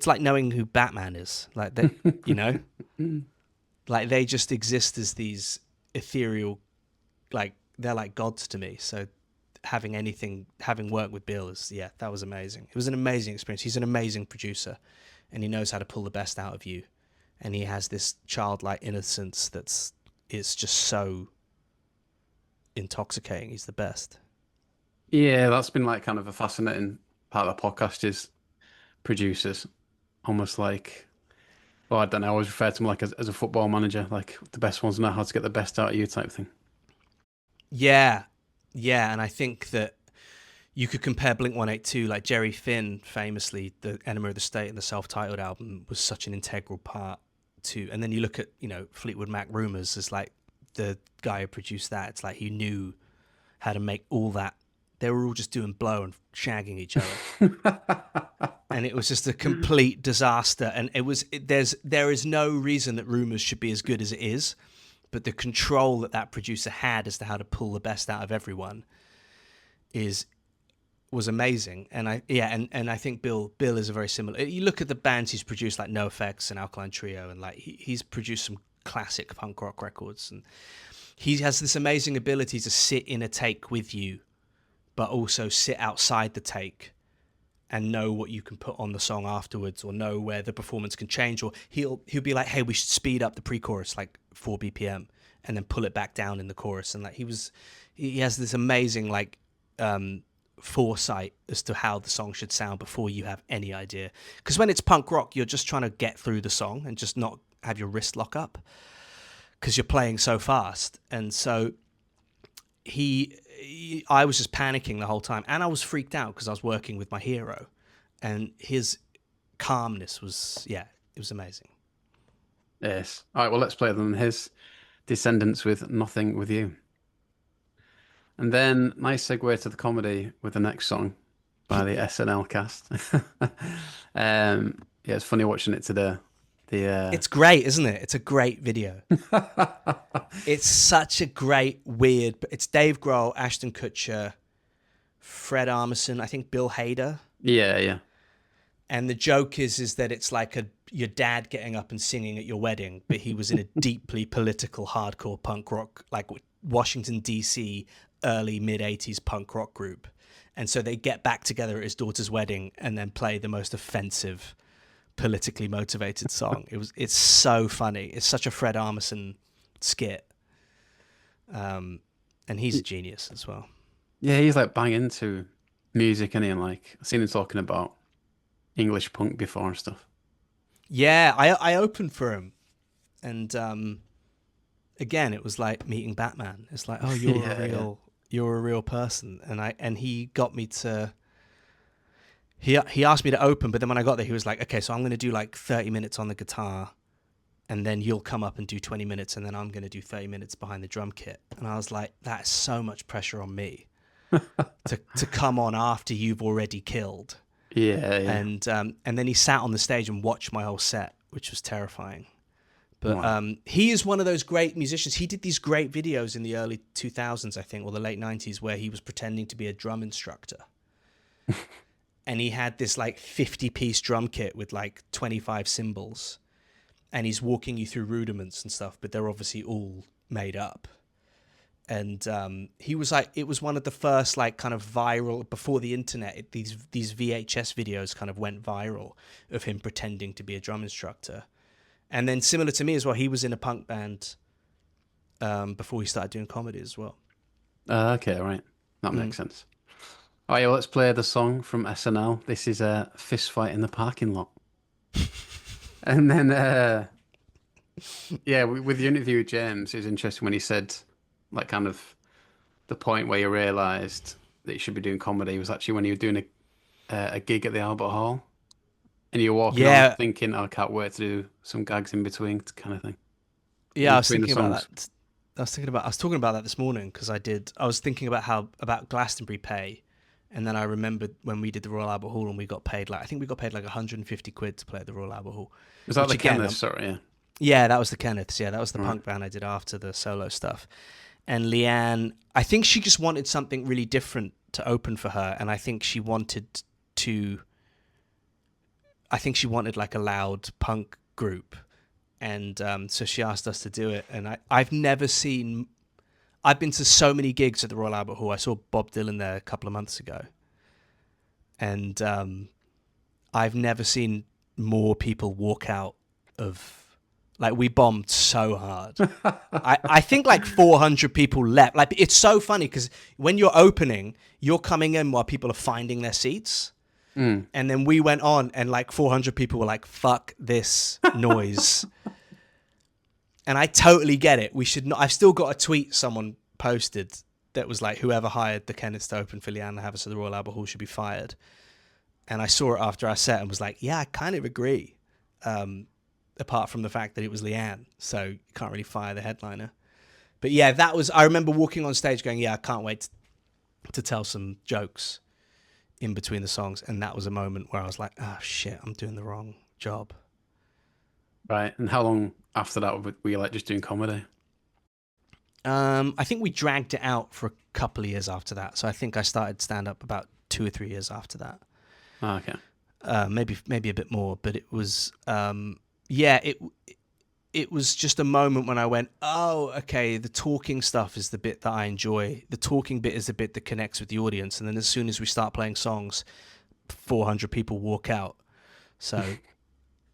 like knowing who Batman is. Like that, you know? Like they just exist as these ethereal, like they're like gods to me. So having worked with Bill that was amazing. It was an amazing experience. He's an amazing producer, and he knows how to pull the best out of you. And he has this childlike innocence it's just so intoxicating. He's the best. Yeah, that's been like kind of a fascinating part of the podcast is producers. Almost like, well, I don't know, I always refer to them like as a football manager, like the best ones know how to get the best out of you type thing. Yeah. Yeah, and I think that you could compare Blink-182, like Jerry Finn, famously, the Enema of the State and the self-titled album was such an integral part to, and then you look at, Fleetwood Mac Rumours as like the guy who produced that. It's like he knew how to make all that. They were all just doing blow and shagging each other. And it was just a complete disaster. And there is no reason that Rumours should be as good as it is, but the control that producer had as to how to pull the best out of everyone was amazing. And I think Bill is a very similar. You look at the bands he's produced, like NoFX and Alkaline Trio, and like he's produced some classic punk rock records, and he has this amazing ability to sit in a take with you, but also sit outside the take and know what you can put on the song afterwards, or know where the performance can change. Or he'll be like, hey, we should speed up the pre-chorus like 4 BPM and then pull it back down in the chorus. And like he has this amazing like foresight as to how the song should sound before you have any idea. Because when it's punk rock, you're just trying to get through the song and just not have your wrist lock up because you're playing so fast. And so I was just panicking the whole time, and I was freaked out because I was working with my hero, and his calmness was, it was amazing. Yes. All right, well, let's play them. His Descendants with Nothing With You. And then nice segue to the comedy with the next song by the SNL cast. It's funny watching it today. It's great, isn't it? It's a great video. It's such a great, weird... It's Dave Grohl, Ashton Kutcher, Fred Armisen, I think Bill Hader. Yeah. And the joke is that it's like your dad getting up and singing at your wedding, but he was in a deeply political, hardcore punk rock, like Washington, D.C., early, mid-'80s punk rock group. And so they get back together at his daughter's wedding and then play the most offensive, politically motivated song. It's so funny. It's such a Fred Armisen skit. And he's a genius as well. Yeah, he's like bang into music, and like I've seen him talking about English punk before and stuff. Yeah, I opened for him, and again, it was like meeting Batman. It's like, oh, you're a real person, and he got me to. He asked me to open, but then when I got there, he was like, okay, so I'm going to do like 30 minutes on the guitar, and then you'll come up and do 20 minutes, and then I'm going to do 30 minutes behind the drum kit. And I was like, that's so much pressure on me to come on after you've already killed. Yeah. And then he sat on the stage and watched my whole set, which was terrifying. But wow. He is one of those great musicians. He did these great videos in the early 2000s, I think, or the late 90s, where he was pretending to be a drum instructor. And he had this like 50-piece drum kit with like 25 cymbals. And he's walking you through rudiments and stuff, but they're obviously all made up. And he was like, it was one of the first like kind of viral, before the internet, these VHS videos kind of went viral of him pretending to be a drum instructor. And then similar to me as well, he was in a punk band before he started doing comedy as well. Okay, right. That makes sense. All right, well, let's play the song from SNL. This is a Fist Fight in the Parking Lot. And then, yeah, with the interview with James, it was interesting when he said, like, kind of the point where you realised that you should be doing comedy was actually when you were doing a gig at the Albert Hall, and you're walking on Yeah, thinking, "Oh, I can't wait to do some gags in between," kind of thing, yeah. in I was between the thinking about songs. that. I was talking about that this morning because I was thinking about about Glastonbury pay, and then I remembered when we did the Royal Albert Hall and we got paid like I think we got paid like 150 quid to play at the Royal Albert Hall, Was that which the again, Kenneth? Sorry, yeah. yeah, that was the Kenneths. Yeah, that was the Right. punk band I did after the solo stuff. And Leanne, I think she just wanted something really different to open for her, and to. I think she wanted like a loud punk group, and so she asked us to do it. And I've never seen. I've been to so many gigs at the Royal Albert Hall. I saw Bob Dylan there a couple of months ago, and I've never seen more people walk out of. Like we bombed so hard. I think like 400 people left. Like it's so funny because when you're opening, you're coming in while people are finding their seats. Mm. And then we went on and like 400 people were like, fuck this noise. And I totally get it. We should not. I've still got a tweet someone posted that was like, whoever hired the Kenneths to open for Leanne Havas at the Royal Albert Hall should be fired. And I saw it after our set and was like, yeah, I kind of agree. Apart from the fact that it was Leanne. So you can't really fire the headliner. But yeah, I remember walking on stage going, yeah, I can't wait to tell some jokes in between the songs. And that was a moment where I was like, oh shit, I'm doing the wrong job. Right. And how long after that were you like just doing comedy? I think we dragged it out for a couple of years after that. So I think I started stand up about 2 or 3 years after that. Oh, okay. Maybe a bit more, but it was, yeah, it was just a moment when I went, oh, okay, the talking stuff is the bit that I enjoy. The talking bit is the bit that connects with the audience. And then as soon as we start playing songs, 400 people walk out. So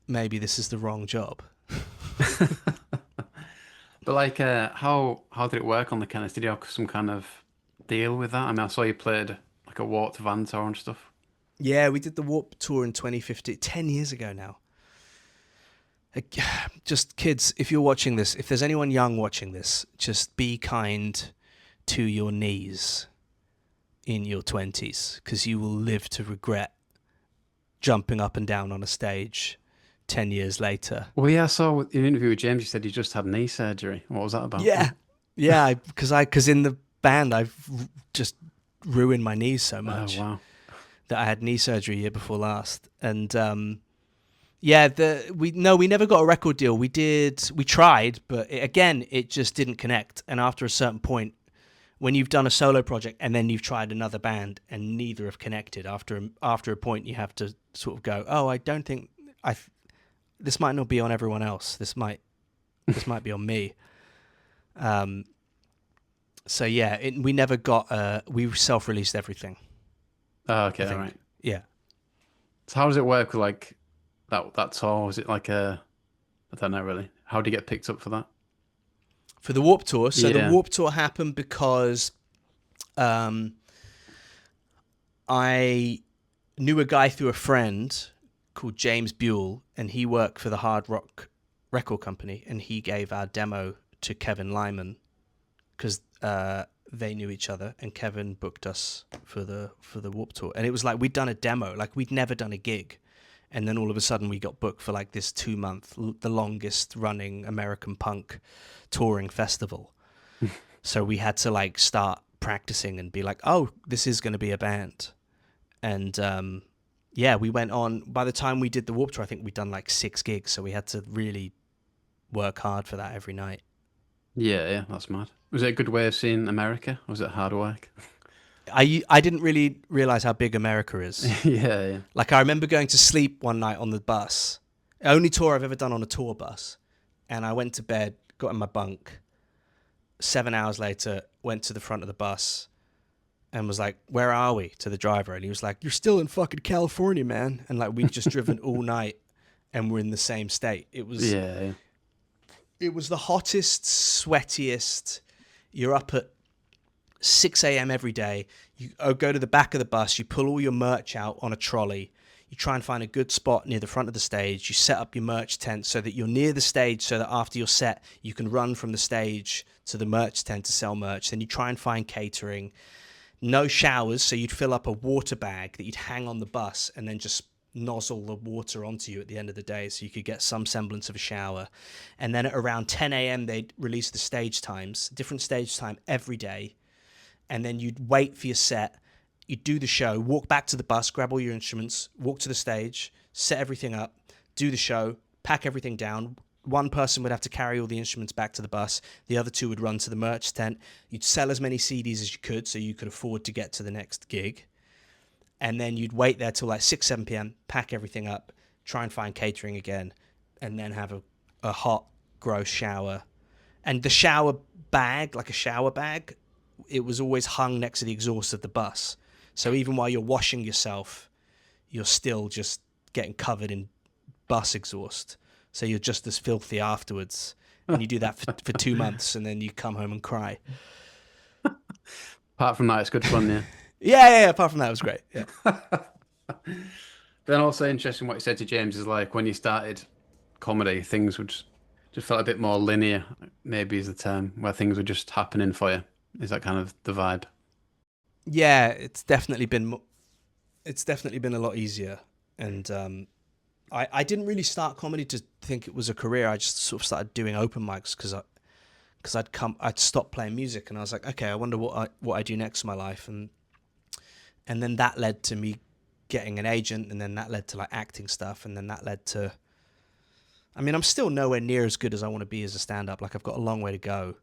maybe this is the wrong job. But like, how did it work on the Kenneth? Did you have some kind of deal with that? I mean, I saw you played like a Warped Van tour and stuff. Yeah, we did the Warp Tour in 2015, 10 years ago now. Just kids, if you're watching this, if there's anyone young watching this, just be kind to your knees in your 20s because you will live to regret jumping up and down on a stage 10 years later. Well, yeah, I saw in an interview with James, you said you just had knee surgery. What was that about? Yeah. Yeah, because in the band I've just ruined my knees so Oh, much wow. that I had knee surgery year before last. And yeah, we never got a record deal. We tried, but it just didn't connect. And after a certain point, when you've done a solo project and then you've tried another band and neither have connected, after a point you have to sort of go, oh, I don't think this might not be on everyone else. This might be on me. So yeah, we never got. We self-released everything. Oh, I okay, all think. right. Yeah. So how does it work with like that tour? Was it like I don't know really. How do you get picked up for that? For the Warp Tour. So the Yeah. Warp Tour happened because I knew a guy through a friend called James Buell, and he worked for the Hard Rock record company, and he gave our demo to Kevin Lyman because they knew each other, and Kevin booked us for the Warp Tour. And it was like we'd done a demo, like we'd never done a gig. And then all of a sudden we got booked for like this 2 month, the longest running American punk touring festival. So we had to like start practicing and be like, oh, this is going to be a band. And yeah, we went on. By the time we did the Warped Tour, I think we'd done like 6 gigs. So we had to really work hard for that every night. Yeah, yeah, that's mad. Was it a good way of seeing America? Or was it hard work? I didn't really realize how big America is. Yeah, yeah. Like I remember going to sleep one night on the bus. Only tour I've ever done on a tour bus. And I went to bed, got in my bunk. 7 hours later, went to the front of the bus and was like, where are we? To the driver. And he was like, you're still in fucking California, man. And like we'd just driven all night and we're in the same state. It was Yeah, the hottest, sweatiest. You're up at 6 a.m. every day. You go to the back of the bus. You pull all your merch out on a trolley. You try and find a good spot near the front of the stage. You set up your merch tent so that you're near the stage, so that after your set, you can run from the stage to the merch tent to sell merch. Then you try and find catering. No showers, so you'd fill up a water bag that you'd hang on the bus and then just nozzle the water onto you at the end of the day so you could get some semblance of a shower. And then at around 10 a.m. they'd release the stage times, different stage time every day. And then you'd wait for your set, you'd do the show, walk back to the bus, grab all your instruments, walk to the stage, set everything up, do the show, pack everything down. One person would have to carry all the instruments back to the bus. The other two would run to the merch tent. You'd sell as many CDs as you could so you could afford to get to the next gig. And then you'd wait there till like 6, 7 p.m., pack everything up, try and find catering again, and then have a hot, gross shower. And the shower bag, like a shower bag, it was always hung next to the exhaust of the bus. So even while you're washing yourself, you're still just getting covered in bus exhaust. So you're just as filthy afterwards. And you do that for 2 months, and then you come home and cry. Apart from that, it's good fun, yeah. Yeah. Apart from that, it was great. Yeah. Then also interesting what you said to James is like when you started comedy, things would just felt a bit more linear, maybe is the term, where things were just happening for you. Is that kind of the vibe? Yeah, it's definitely been a lot easier. And I didn't really start comedy to think it was a career. I just sort of started doing open mics because I'd stopped playing music, and I was like, okay, I wonder what I do next in my life, and then that led to me getting an agent, and then that led to like acting stuff, and then that led to. I mean, I'm still nowhere near as good as I want to be as a stand-up. Like I've got a long way to go.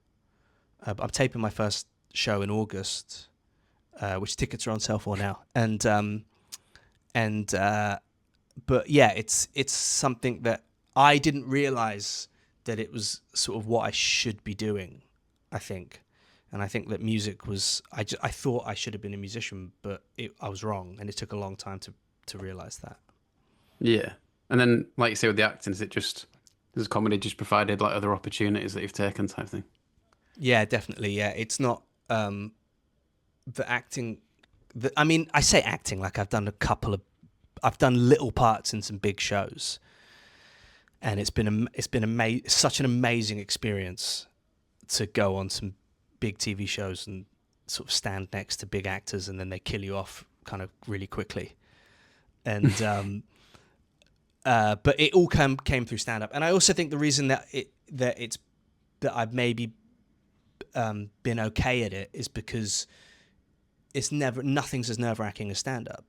I'm taping my first show in August, which tickets are on sale for now, but yeah, it's something that I didn't realize that it was sort of what I should be doing, I think. And I think that music was, I thought I should have been a musician, but I was wrong. And it took a long time to realize that. Yeah. And then, like you say, with the acting, does comedy just provided like other opportunities that you've taken type thing? Yeah, definitely. Yeah. It's not, the acting, I mean, I say acting, like I've done I've done little parts in some big shows, and it's been such an amazing experience to go on some big TV shows and sort of stand next to big actors, and then they kill you off kind of really quickly. And but it all came through stand up, and I also think the reason that I've maybe been okay at it is because nothing's as nerve-wracking as stand up.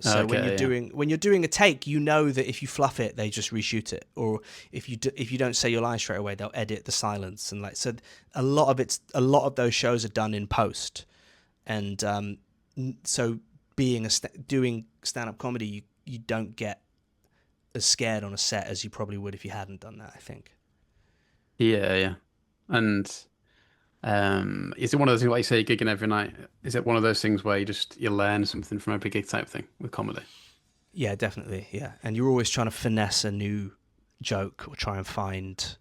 So Okay, when you're doing a take, you know that if you fluff it, they just reshoot it, or if you don't say your line straight away, they'll edit the silence, and like so, a lot of those shows are done in post, and so doing stand up comedy, you don't get as scared on a set as you probably would if you hadn't done that, I think. yeah. And is it one of those things, like you say, you're gigging every night? Is it one of those things where you learn something from every gig type thing with comedy? Yeah, definitely. Yeah, and you're always trying to finesse a new joke or try and find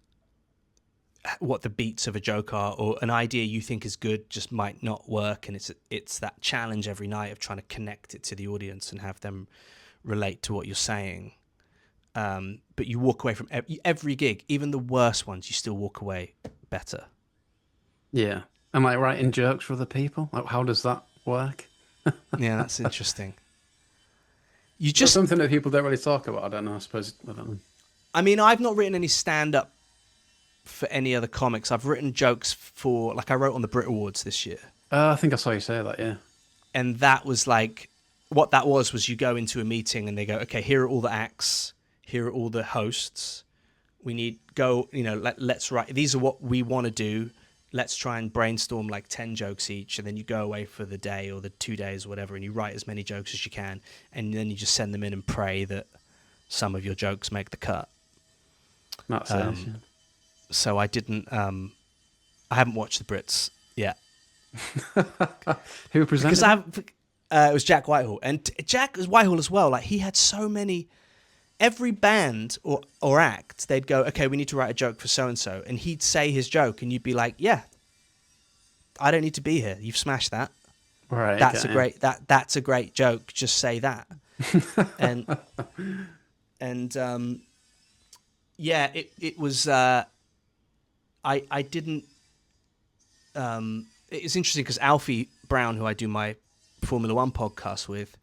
what the beats of a joke are, or an idea you think is good just might not work, and it's that challenge every night of trying to connect it to the audience and have them relate to what you're saying. But you walk away from every gig, even the worst ones, you still walk away better. Yeah. Am I writing jokes for other people? Like, how does that work? Yeah, that's interesting. You That's just, something that people don't really talk about. I don't know. I suppose I don't know. I mean, I've not written any stand-up for any other comics. I've written jokes for, like, I wrote on the Brit Awards this year. I think I saw you say that. Yeah. And that was like, what that was you go into a meeting and they go, okay, here are all the acts, here are all the hosts. Let's write, these are what we want to do. Let's try and brainstorm like 10 jokes each, and then you go away for the day or the 2 days or whatever, and you write as many jokes as you can, and then you just send them in and pray that some of your jokes make the cut. That's it. So I haven't watched the Brits yet. Who presented? Because it was Jack Whitehall, and Jack Whitehall as well. Like, he had so many. Every band or act, they'd go, okay, we need to write a joke for so-and-so. And he'd say his joke, and you'd be like, yeah, I don't need to be here. You've smashed that. Right. That's a great joke. Just say that. and and yeah, it was. I didn't. It's interesting because Alfie Brown, who I do my Formula One podcast with,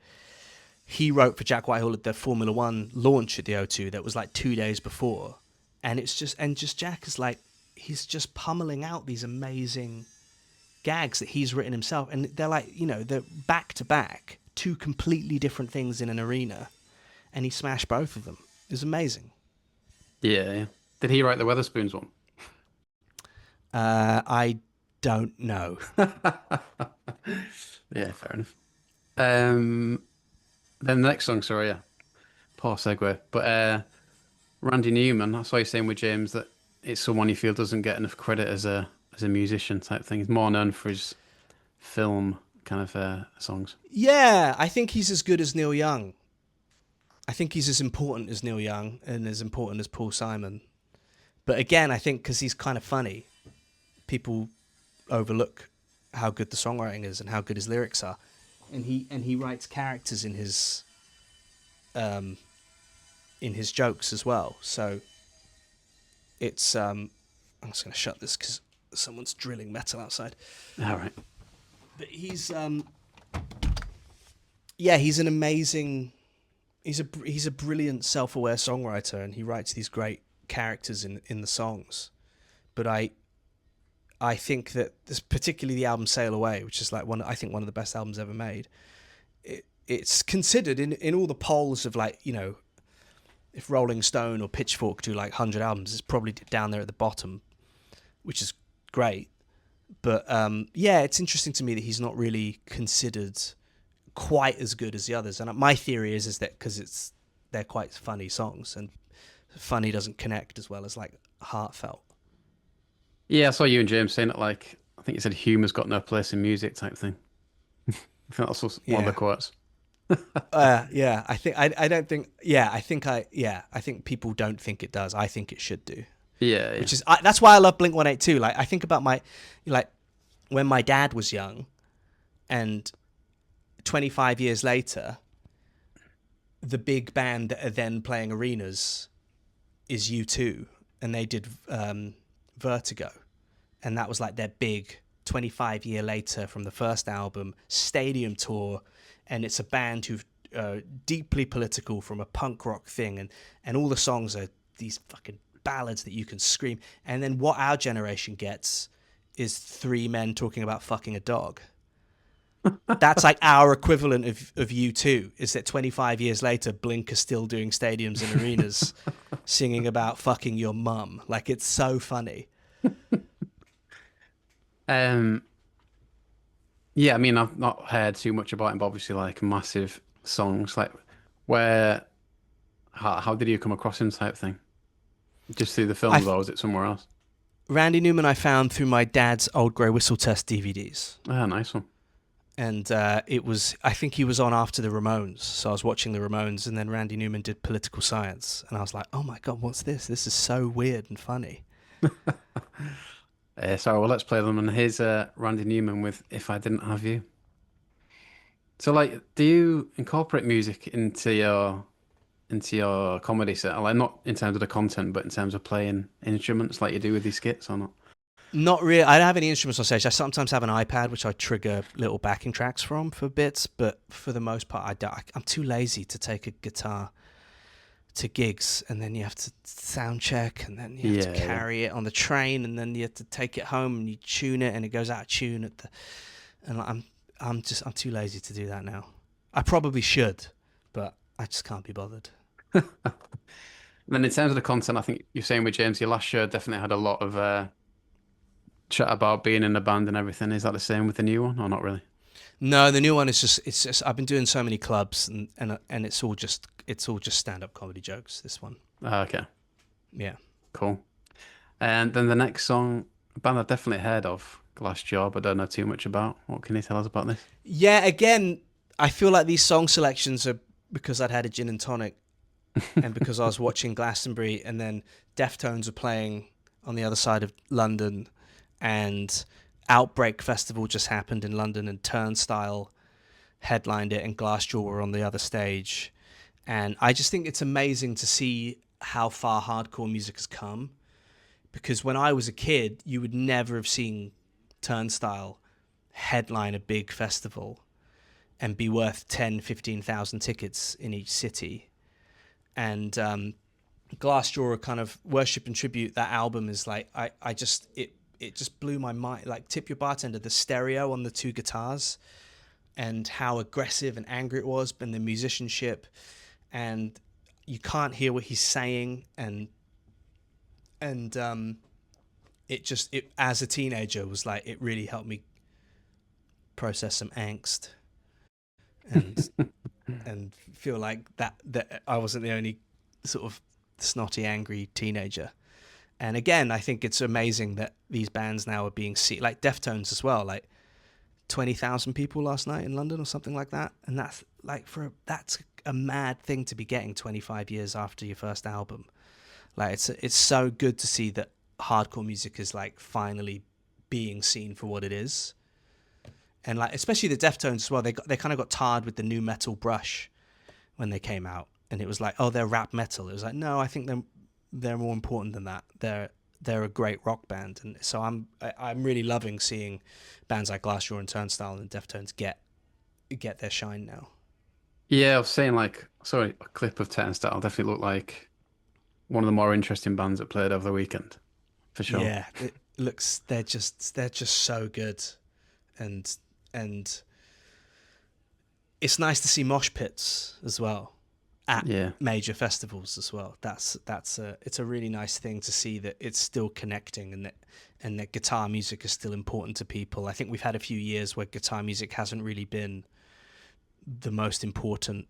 he wrote for Jack Whitehall at the Formula One launch at the O2 that was like 2 days before, and it's just Jack is like, he's just pummeling out these amazing gags that he's written himself, and they're like, they're back to back, two completely different things in an arena, and he smashed both of them. It was amazing. Yeah, yeah. Did he write the Weatherspoons one? I don't know. Yeah, fair enough. Then the next song, sorry, yeah, poor segue. But Randy Newman, I saw you saying with James that it's someone you feel doesn't get enough credit as a musician type thing. He's more known for his film kind of songs. Yeah, I think he's as good as Neil Young. I think he's as important as Neil Young and as important as Paul Simon. But again, I think because he's kind of funny, people overlook how good the songwriting is and how good his lyrics are. And he writes characters in his jokes as well. So it's I'm just going to shut this because someone's drilling metal outside. All right. But he's he's an amazing, he's a brilliant self-aware songwriter, and he writes these great characters in the songs. But I think that this, particularly the album Sail Away, which is like one of the best albums ever made. It's considered in all the polls of, like, if Rolling Stone or Pitchfork do like 100 albums, it's probably down there at the bottom, which is great. But it's interesting to me that he's not really considered quite as good as the others. And my theory is that because they're quite funny songs, and funny doesn't connect as well as like heartfelt. Yeah, I saw you and James saying it, like, I think you said humor's got no place in music type thing. I think that's one of the quotes. I think people don't think it does. I think it should do. Yeah. Which is that's why I love Blink-182. Like, I think about when my dad was young, and 25 years later, the big band that are then playing arenas is U2, and they did Vertigo, and that was like their big 25-year later from the first album stadium tour. And it's a band who've deeply political from a punk rock thing, and all the songs are these fucking ballads that you can scream. And then what our generation gets is three men talking about fucking a dog. That's like our equivalent of U2, is that 25 years later, Blink are still doing stadiums and arenas singing about fucking your mum. Like, it's so funny. Yeah, I mean, I've not heard too much about him, but obviously, like, massive songs. Like, how did you come across him type thing? Just through the films, or was it somewhere else? Randy Newman I found through my dad's old Grey Whistle Test DVDs. Ah, nice one. And I think he was on after the Ramones. So I was watching the Ramones, and then Randy Newman did Political Science. And I was like, oh my God, what's this? This is so weird and funny. So, well, let's play them. And here's Randy Newman with If I Didn't Have You. So, like, do you incorporate music into your comedy set? Like, not in terms of the content, but in terms of playing instruments like you do with these skits, or not? Not really. I don't have any instruments on stage. I sometimes have an iPad, which I trigger little backing tracks from for bits. But for the most part, I'm too lazy to take a guitar to gigs, and then you have to sound check, and then you have to carry it on the train, and then you have to take it home and you tune it, and it goes out of tune and I'm too lazy to do that now. I probably should, but I just can't be bothered. Then in terms of the content, I think you're saying with James, your last show definitely had a lot of chat about being in the band and everything. Is that the same with the new one, or not really? No, the new one is just I've been doing so many clubs, and it's all just stand-up comedy jokes, this one. Okay. Yeah. Cool. And then the next song, a band I've definitely heard of, Glassjaw, but don't know too much about. What can you tell us about this? Yeah, again, I feel like these song selections are because I'd had a gin and tonic and because I was watching Glastonbury, and then Deftones were playing on the other side of London, and Outbreak Festival just happened in London, and Turnstile headlined it, and Glassjaw were on the other stage. And I just think it's amazing to see how far hardcore music has come. Because when I was a kid, you would never have seen Turnstile headline a big festival and be worth 10, 15,000 tickets in each city. And Glassjaw kind of Worship and Tribute, that album is like, it just blew my mind. Like Tip Your Bartender, the stereo on the two guitars and how aggressive and angry it was, and the musicianship, and you can't hear what he's saying. And it as a teenager was like, it really helped me process some angst and and feel like that I wasn't the only sort of snotty, angry teenager. And again, I think it's amazing that these bands now are being seen, like Deftones as well, like 20,000 people last night in London or something like that. And that's like that's a mad thing to be getting 25 years after your first album. Like it's so good to see that hardcore music is like finally being seen for what it is. And like especially the Deftones as well, they kind of got tarred with the new metal brush when they came out, and it was like, oh, they're rap metal. It was like, no, I think they're more important than that. They're a great rock band. And so I'm really loving seeing bands like Glassjaw and Turnstile and Deftones get their shine now. Yeah, I was saying like, sorry, a clip of Turnstile definitely looked like one of the more interesting bands that played over the weekend, for sure. Yeah, it looks, they're just so good, and it's nice to see mosh pits as well at major festivals as well. It's a really nice thing to see that it's still connecting, and that guitar music is still important to people. I think we've had a few years where guitar music hasn't really been the most important.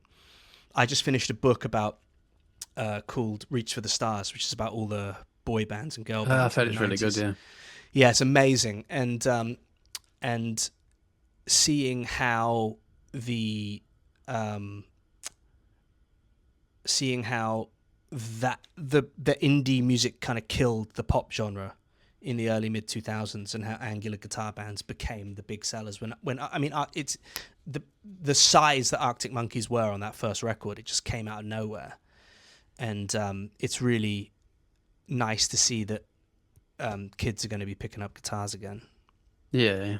I just finished a book about called Reach for the Stars, which is about all the boy bands and girl bands. I've heard it's really good, yeah. Yeah, it's amazing. And seeing how the indie music kind of killed the pop genre in the early mid 2000s, and how angular guitar bands became the big sellers. When I mean, it's the size that Arctic Monkeys were on that first record. It just came out of nowhere, and it's really nice to see that kids are going to be picking up guitars again. Yeah.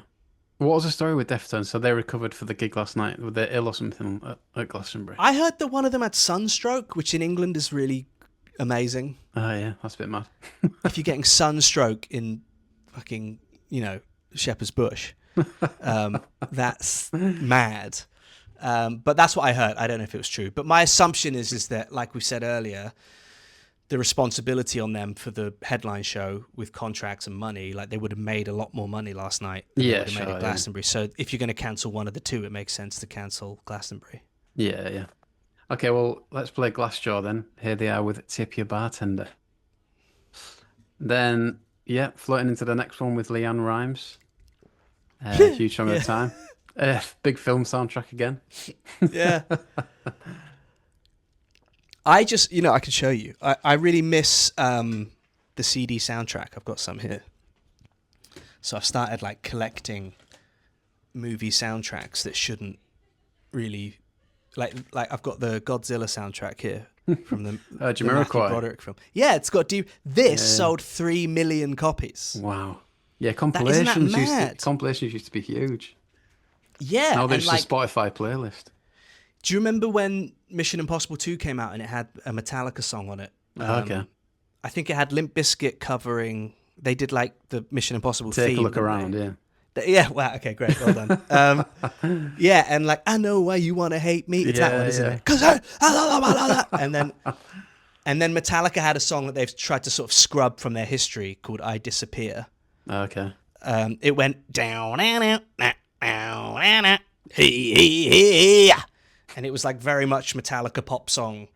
What was the story with Deftones? So they recovered for the gig last night. Were they ill or something at Glastonbury? I heard that one of them had sunstroke, which in England is really amazing. Oh, yeah, that's a bit mad. If you're getting sunstroke in fucking, Shepherd's Bush, that's mad. But that's what I heard. I don't know if it was true. But my assumption is that, like we said earlier, the responsibility on them for the headline show with contracts and money, like they would have made a lot more money last night than they would have made at Glastonbury. Yeah. So if you're going to cancel one of the two, it makes sense to cancel Glastonbury. Yeah. Okay, well, let's play Glassjaw then. Here they are with Tip Your Bartender. Then, floating into the next one with Leanne Rimes. Huge song of the time. Big film soundtrack again. Yeah. I just, I can show you. I really miss the CD soundtrack. I've got some here. So I've started like collecting movie soundtracks that shouldn't really, like I've got the Godzilla soundtrack here from the Matthew Broderick film. Yeah, it's got sold 3 million copies. Wow. Yeah, compilations used to be huge. Yeah. Now there's just a Spotify playlist. Do you remember when Mission Impossible 2 came out and it had a Metallica song on it? Okay. I think it had Limp Bizkit covering. They did like the Mission Impossible theme. Take a look around, yeah. Yeah, wow, okay, great, well done. Yeah, and like, I know why you want to hate me. It's that one, isn't it? 'Cause and then Metallica had a song that they've tried to sort of scrub from their history called I Disappear. Okay. It went down and out, hey. And it was like very much Metallica pop song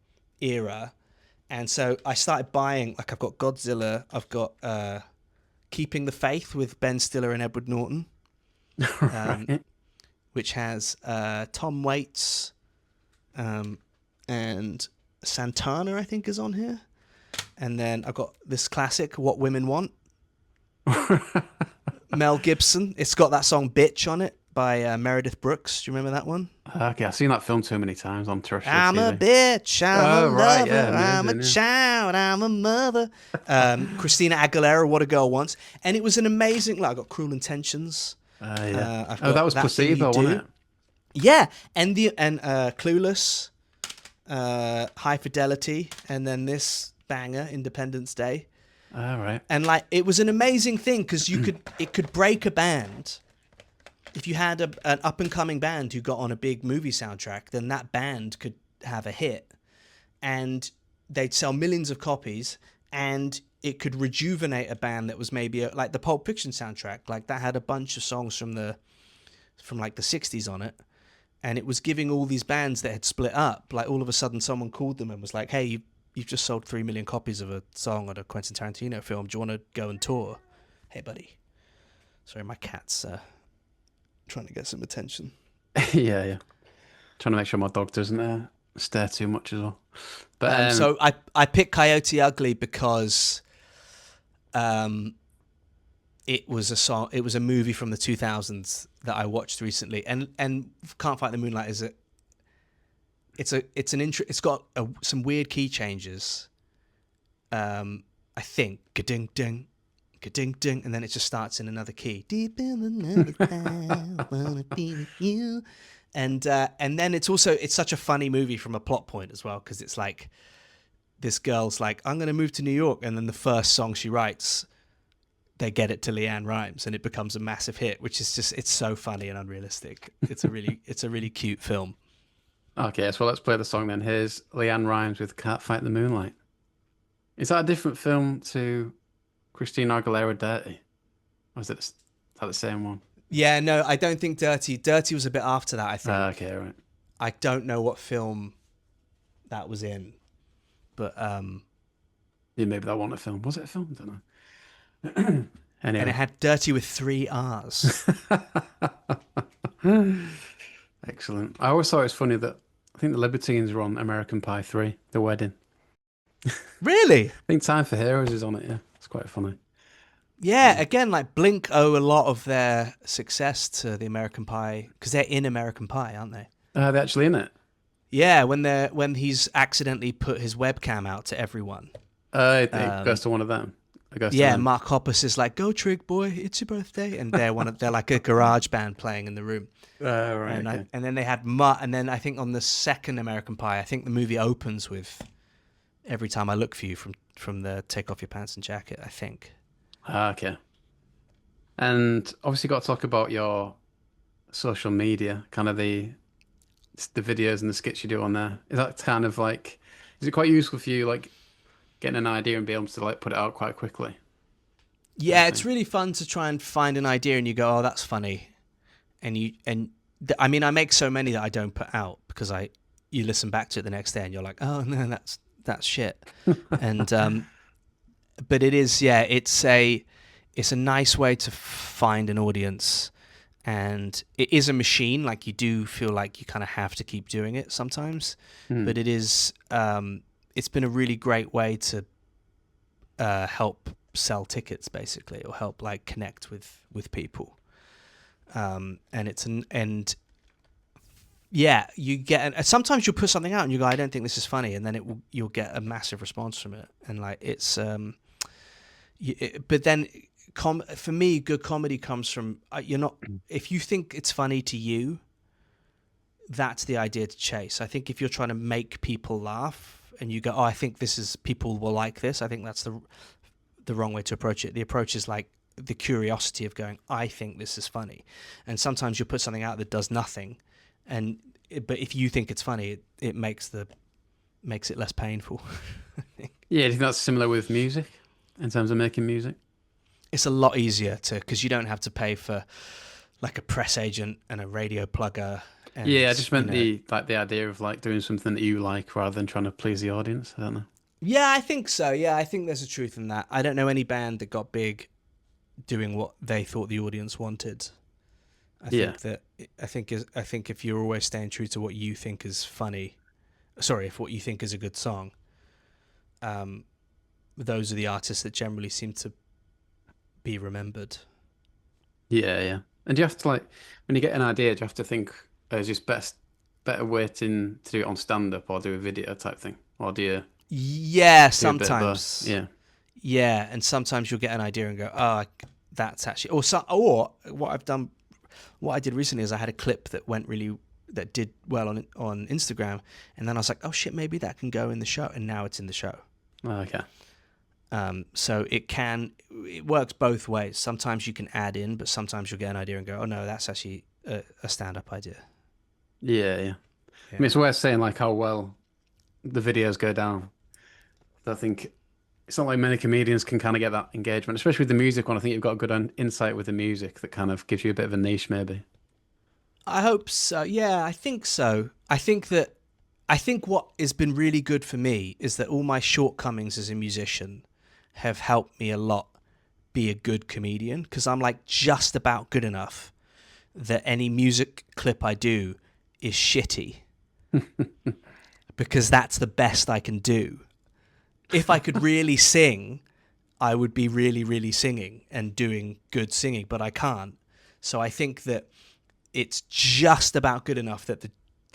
era. And so I started buying, like I've got Godzilla, I've got Keeping the Faith with Ben Stiller and Edward Norton, which has Tom Waits and Santana, I think, is on here. And then I've got this classic, What Women Want. Mel Gibson. It's got that song Bitch on it by Meredith Brooks. Do you remember that one? Okay, I've seen that film too many times on terrestrial I'm a TV. bitch, I'm a Oh, right, yeah, lover, I'm a amazing, yeah. child, I'm a mother. Christina Aguilera, What a Girl Wants. And it was an amazing, like, I got Cruel Intentions. Yeah. I've Oh, that got was That Thing You Placebo, wasn't Do. it? Yeah, and Clueless, High Fidelity, and then this banger, Independence Day. All right. And like, it was an amazing thing because it could break a band. If you had an up and coming band who got on a big movie soundtrack, then that band could have a hit, and they'd sell millions of copies, and it could rejuvenate a band that was maybe like the Pulp Fiction soundtrack, like that had a bunch of songs from like the 60s on it, and it was giving all these bands that had split up, like all of a sudden someone called them and was like, hey, you've just sold 3 million copies of a song on a Quentin Tarantino film, do you want to go and tour? Hey buddy, sorry, my cat's trying to get some attention. Yeah, yeah. Trying to make sure my dog doesn't stare too much as well. But So I picked Coyote Ugly because it was a movie from the 2000s that I watched recently, and Can't Fight the Moonlight it's got some weird key changes. I think ka-ding ding, ka-ding ding, and then it just starts in another key. Deep in another time, wanna be with you. And then it's such a funny movie from a plot point as well, because it's like this girl's like, I'm gonna move to New York, and then the first song she writes, they get it to LeAnn Rimes, and it becomes a massive hit, which is just, it's so funny and unrealistic. It's a really cute film. okay, so let's play the song then. Here's Leanne Rimes with Can't Fight the Moonlight. Is that a different film to Christina Aguilera Dirty? Or is that the same one? Yeah, no, I don't think Dirty was a bit after that, I think. Okay, right. I don't know what film that was in, but Yeah, maybe that wasn't a film. Was it a film? I don't know. and it Anyway. had Dirty with 3 R's. Excellent. I always thought it was funny that I think the Libertines were on American Pie 3, The Wedding. Really? I think Time for Heroes is on it, yeah. It's quite funny. Yeah, again, like Blink owe a lot of their success to the American Pie, because they're in American Pie, aren't they? They're actually in it. Yeah, when he's accidentally put his webcam out to everyone. It goes to one of them. It goes to Yeah, them. Mark Hoppus is like, "Go Trig boy, it's your birthday," and they're like a garage band playing in the room. Right, And okay. and then they had and then I think on the second American Pie, I think the movie opens with "Every Time I Look for You" from the Take Off Your Pants and Jacket, I think. Okay. And obviously got to talk about your social media, kind of the videos and the skits you do on there. Is that kind of like, is it quite useful for you, like getting an idea and be able to like put it out quite quickly? Yeah, it's really fun to try and find an idea and you go, "Oh, that's funny," I mean, I make so many that I don't put out because you listen back to it the next day and you're like, "Oh no, that's shit," and but it is, yeah, it's a nice way to find an audience, and it is a machine. Like, you do feel like you kind of have to keep doing it sometimes, but it is it's been a really great way to help sell tickets, basically, or help like connect with people. And yeah, you get, sometimes you'll put something out and you go, "I don't think this is funny," and then you'll get a massive response from it, and like it's but then for me, good comedy comes from you're not, if you think it's funny to you, that's the idea to chase. I think if you're trying to make people laugh and you go, "Oh, I think people will like this," I think that's the wrong way to approach it. The approach is like the curiosity of going, "I think this is funny," and sometimes you'll put something out that does nothing, but if you think it's funny, it makes it less painful. I think. Yeah, do you think that's similar with music in terms of making music? It's a lot easier because you don't have to pay for like a press agent and a radio plugger. And, Yeah, I just meant you know, the idea of like doing something that you like rather than trying to please the audience. I don't know. yeah, I think so. Yeah, I think there's a truth in that. I don't know any band that got big doing what they thought the audience wanted. I think if you're always staying true to what you think is funny, if what you think is a good song, those are the artists that generally seem to be remembered. Yeah, yeah. And do you have to like when you get an idea, do you have to think, is this better waiting to do it on stand up or do a video type thing? Or do you Yeah, do a bit of both? sometimes. Yeah. Yeah, and sometimes you'll get an idea and go, "Oh, that's actually." Or what I did recently is I had a clip that did well on Instagram, and then I was like, "Oh shit, maybe that can go in the show," and now it's in the show. Oh, okay. So it works both ways. Sometimes you can add in, but sometimes you'll get an idea and go, "Oh no, that's actually a stand-up idea." Yeah, yeah. I mean, Yeah. it's worth saying like how well the videos go down. I think it's not like many comedians can kind of get that engagement, especially with the music one. I think you've got a good insight with the music that kind of gives you a bit of a niche, maybe. I hope so. Yeah, I think so. I think what has been really good for me is that all my shortcomings as a musician have helped me a lot be a good comedian, because I'm like just about good enough that any music clip I do is shitty, because that's the best I can do. If I could really sing, I would be really, really singing and doing good singing, but I can't. So I think that it's just about good enough that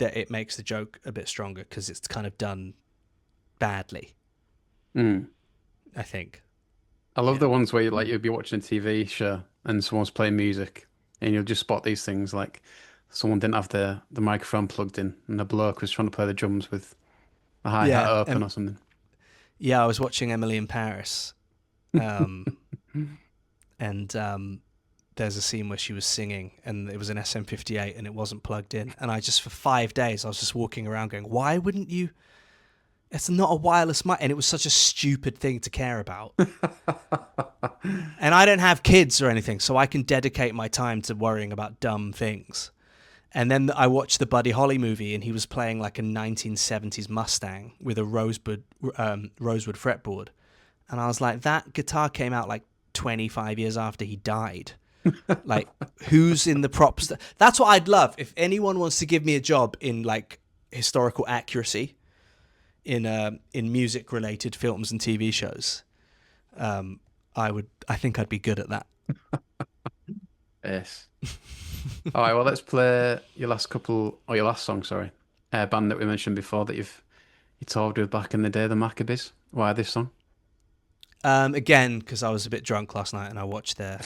it makes the joke a bit stronger, because it's kind of done badly, Mm. I think. I love Yeah. the ones where you, like you'll be watching a TV show and someone's playing music, and you'll just spot these things like someone didn't have the microphone plugged in, and the bloke was trying to play the drums with a hi hat Yeah. open or something. Yeah, I was watching Emily in Paris, um, and there's a scene where she was singing, and it was an SM58, and it wasn't plugged in. And I just, for 5 days, I was just walking around going, why wouldn't you? It's not a wireless mic. And it was such a stupid thing to care about. And I don't have kids or anything, so I can dedicate my time to worrying about dumb things. And then I watched the Buddy Holly movie, and he was playing like a 1970s Mustang with a rosewood fretboard. And I was like, that guitar came out like 25 years after he died. Like, who's in the props? That's what I'd love. If anyone wants to give me a job in like historical accuracy in music related films and TV shows, I think I'd be good at that. Yes. All right, well, let's play your last couple, or your last song, sorry. Band that we mentioned before that you toured with back in the day, the Maccabees. Why this song? Again, because I was a bit drunk last night and I watched their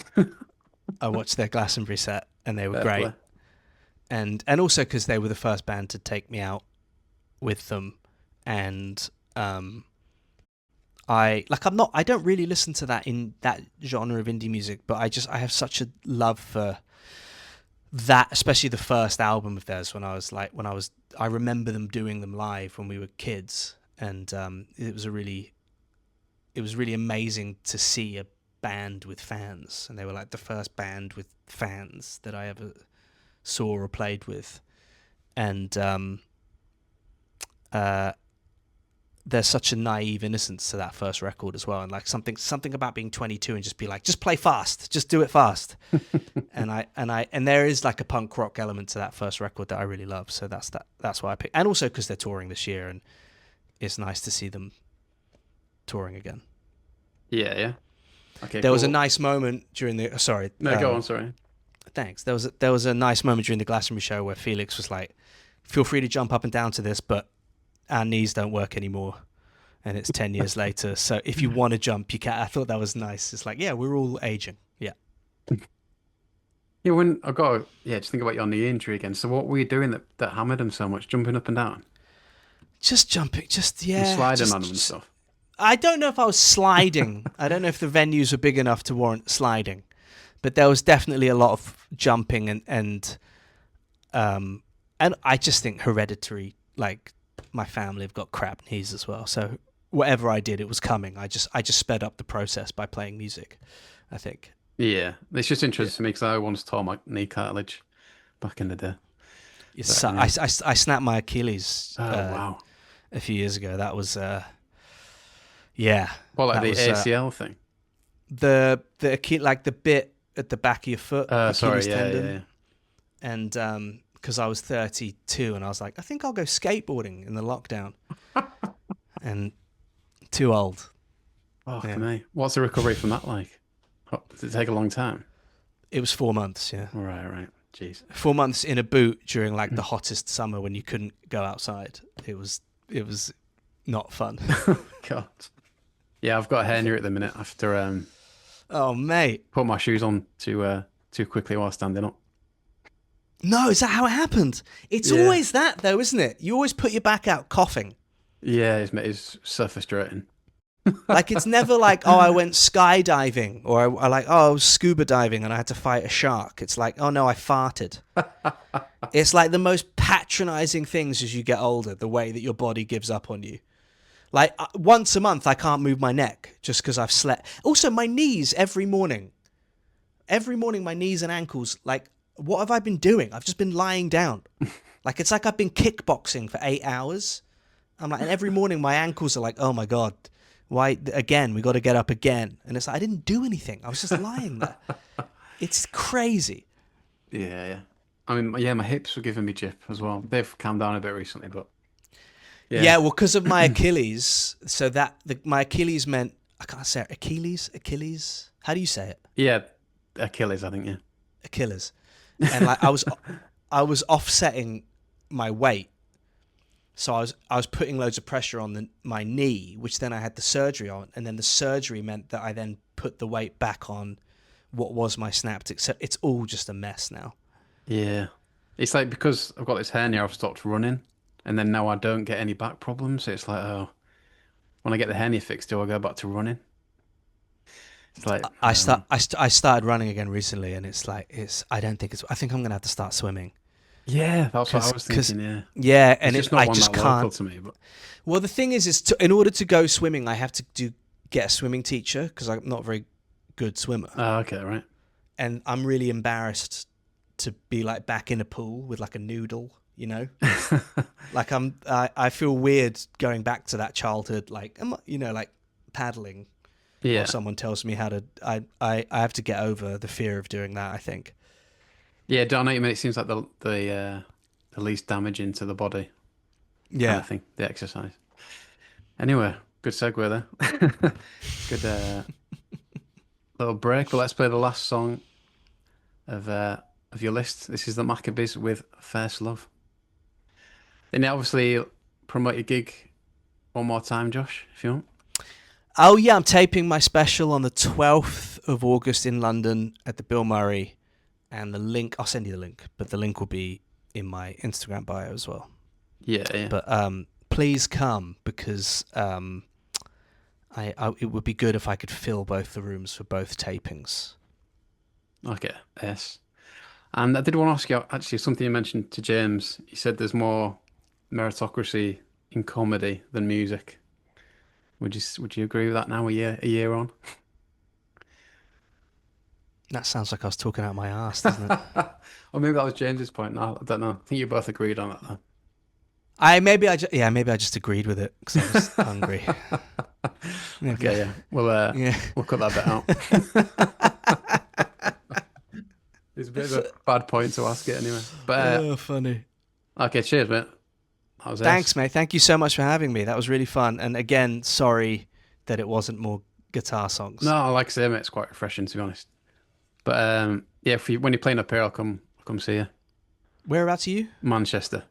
Glastonbury set, and they were Fair great. play. And also because they were the first band to take me out with them, and I don't really listen to that in that genre of indie music, but I have such a love for that, especially the first album of theirs. I remember them doing them live when we were kids, and it was really amazing to see a band with fans, and they were like the first band with fans that I ever saw or played with. And there's such a naive innocence to that first record as well, and like something about being 22 and just be like, just play fast, just do it fast. And there is like a punk rock element to that first record that I really love, so that's why I picked. And also because they're touring this year, and it's nice to see them touring again. Yeah, yeah. Okay, There was a cool. nice moment during the No, go on, sorry. thanks. There was a nice moment during the Glastonbury show where Felix was like, "Feel free to jump up and down to this, but our knees don't work anymore, and it's 10 years later. So if you want to jump, you can." I thought that was nice. It's like, yeah, we're all aging. Yeah, Yeah, when I got just think about your knee injury again. So what were you doing that hammered him so much, jumping up and down just jumping, and sliding on him and just. stuff? I don't know if I was sliding. I don't know if the venues were big enough to warrant sliding, but there was definitely a lot of jumping and I just think hereditary, like my family have got crap knees as well. So whatever I did, it was coming. I just sped up the process by playing music, I think. Yeah, it's just Yeah. interesting to me because I once tore my knee cartilage back in the day. Yes, But so anyway. I snapped my Achilles Oh wow. a few years ago. That was yeah, Well, like that the was ACL thing. the like the bit at the back of your foot, Sorry, Achilles yeah, yeah, tendon. yeah. And because I was 32 and I was like, I think I'll go skateboarding in the lockdown, and too old. Oh, for Yeah, me. What's the recovery from that like? Does it take a long time? It was 4 months, yeah. Right. Jeez. 4 months in a boot during like the hottest summer when you couldn't go outside. It was not fun. God. Yeah, I've got a hernia at the minute after Oh, mate. put my shoes on too quickly while standing up. No, is that how it happened? It's Yeah. always that though, isn't it? You always put your back out coughing. Yeah, it's so frustrating. Like it's never like, oh, I went skydiving, or I like, oh, I was scuba diving and I had to fight a shark. It's like, oh no, I farted. It's like the most patronizing things as you get older, the way that your body gives up on you. Like once a month, I can't move my neck just because I've slept. Also, my knees every morning, my knees and ankles, like, what have I been doing? I've just been lying down. Like, it's like I've been kickboxing for 8 hours. I'm like, and every morning my ankles are like, oh my God, why again? We got to get up again. And it's like, I didn't do anything. I was just lying there. It's crazy. Yeah. I mean, yeah, my hips were giving me jip as well. They've calmed down a bit recently, but Yeah, well, because of my Achilles. So my Achilles meant, I can't say it. Achilles. How do you say it? yeah, Achilles, I think. Yeah. Achilles. And like I was offsetting my weight. So I was putting loads of pressure on my knee, which then I had the surgery on, and then the surgery meant that I then put the weight back on what was my synaptic. So it's all just a mess now. Yeah. It's like because I've got this hernia, I've stopped running, and then now I don't get any back problems. So it's like, oh, when I get the hernia fixed, do I go back to running? It's like I started running again recently, and it's like I think I'm gonna have to start swimming. Yeah, that's what I was thinking. Yeah. Yeah, and it's just not I one just that can't. local to me, but Well, the thing is in order to go swimming, I have to get a swimming teacher because I'm not a very good swimmer, oh, okay, right. and I'm really embarrassed to be like back in a pool with like a noodle, you know. Like I feel weird going back to that childhood, like like paddling. Yeah. Or someone tells me how to. I have to get over the fear of doing that, I think. Yeah, don't know what you mean. It seems like the least damaging to the body kind Yeah. of thing, the exercise. Anyway, good segue there. Good little break, but let's play the last song of your list. This is the Maccabees with First Love. And obviously promote your gig one more time, Josh, if you want. Oh yeah, I'm taping my special on the 12th of August in London at the Bill Murray, and the link, I'll send you the link, but the link will be in my Instagram bio as well. Yeah. But please come because it would be good if I could fill both the rooms for both tapings. Okay, yes. And I did want to ask you actually something you mentioned to James. You said there's more meritocracy in comedy than music. Would you agree with that now, a year on? That sounds like I was talking out my arse, doesn't it? Or maybe that was James's point. No, I don't know. I think you both agreed on it though. Maybe I just agreed with it because I was hungry. Okay, yeah. We'll cut that bit out. It's a bit of a bad point to ask it anyway. But funny. okay, cheers, mate. Thanks, mate. Thank you so much for having me. That was really fun. And again, sorry that it wasn't more guitar songs. No, like I say, mate, it's quite refreshing to be honest. But yeah, when you're playing up here, I'll come see you. Whereabouts are you? Manchester.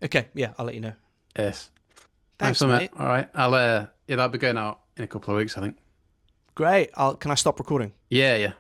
Okay, yeah, I'll let you know. Yes. Thanks, mate. mate. All right, that'll be going out in a couple of weeks, I think. Great. Can I stop recording? Yeah.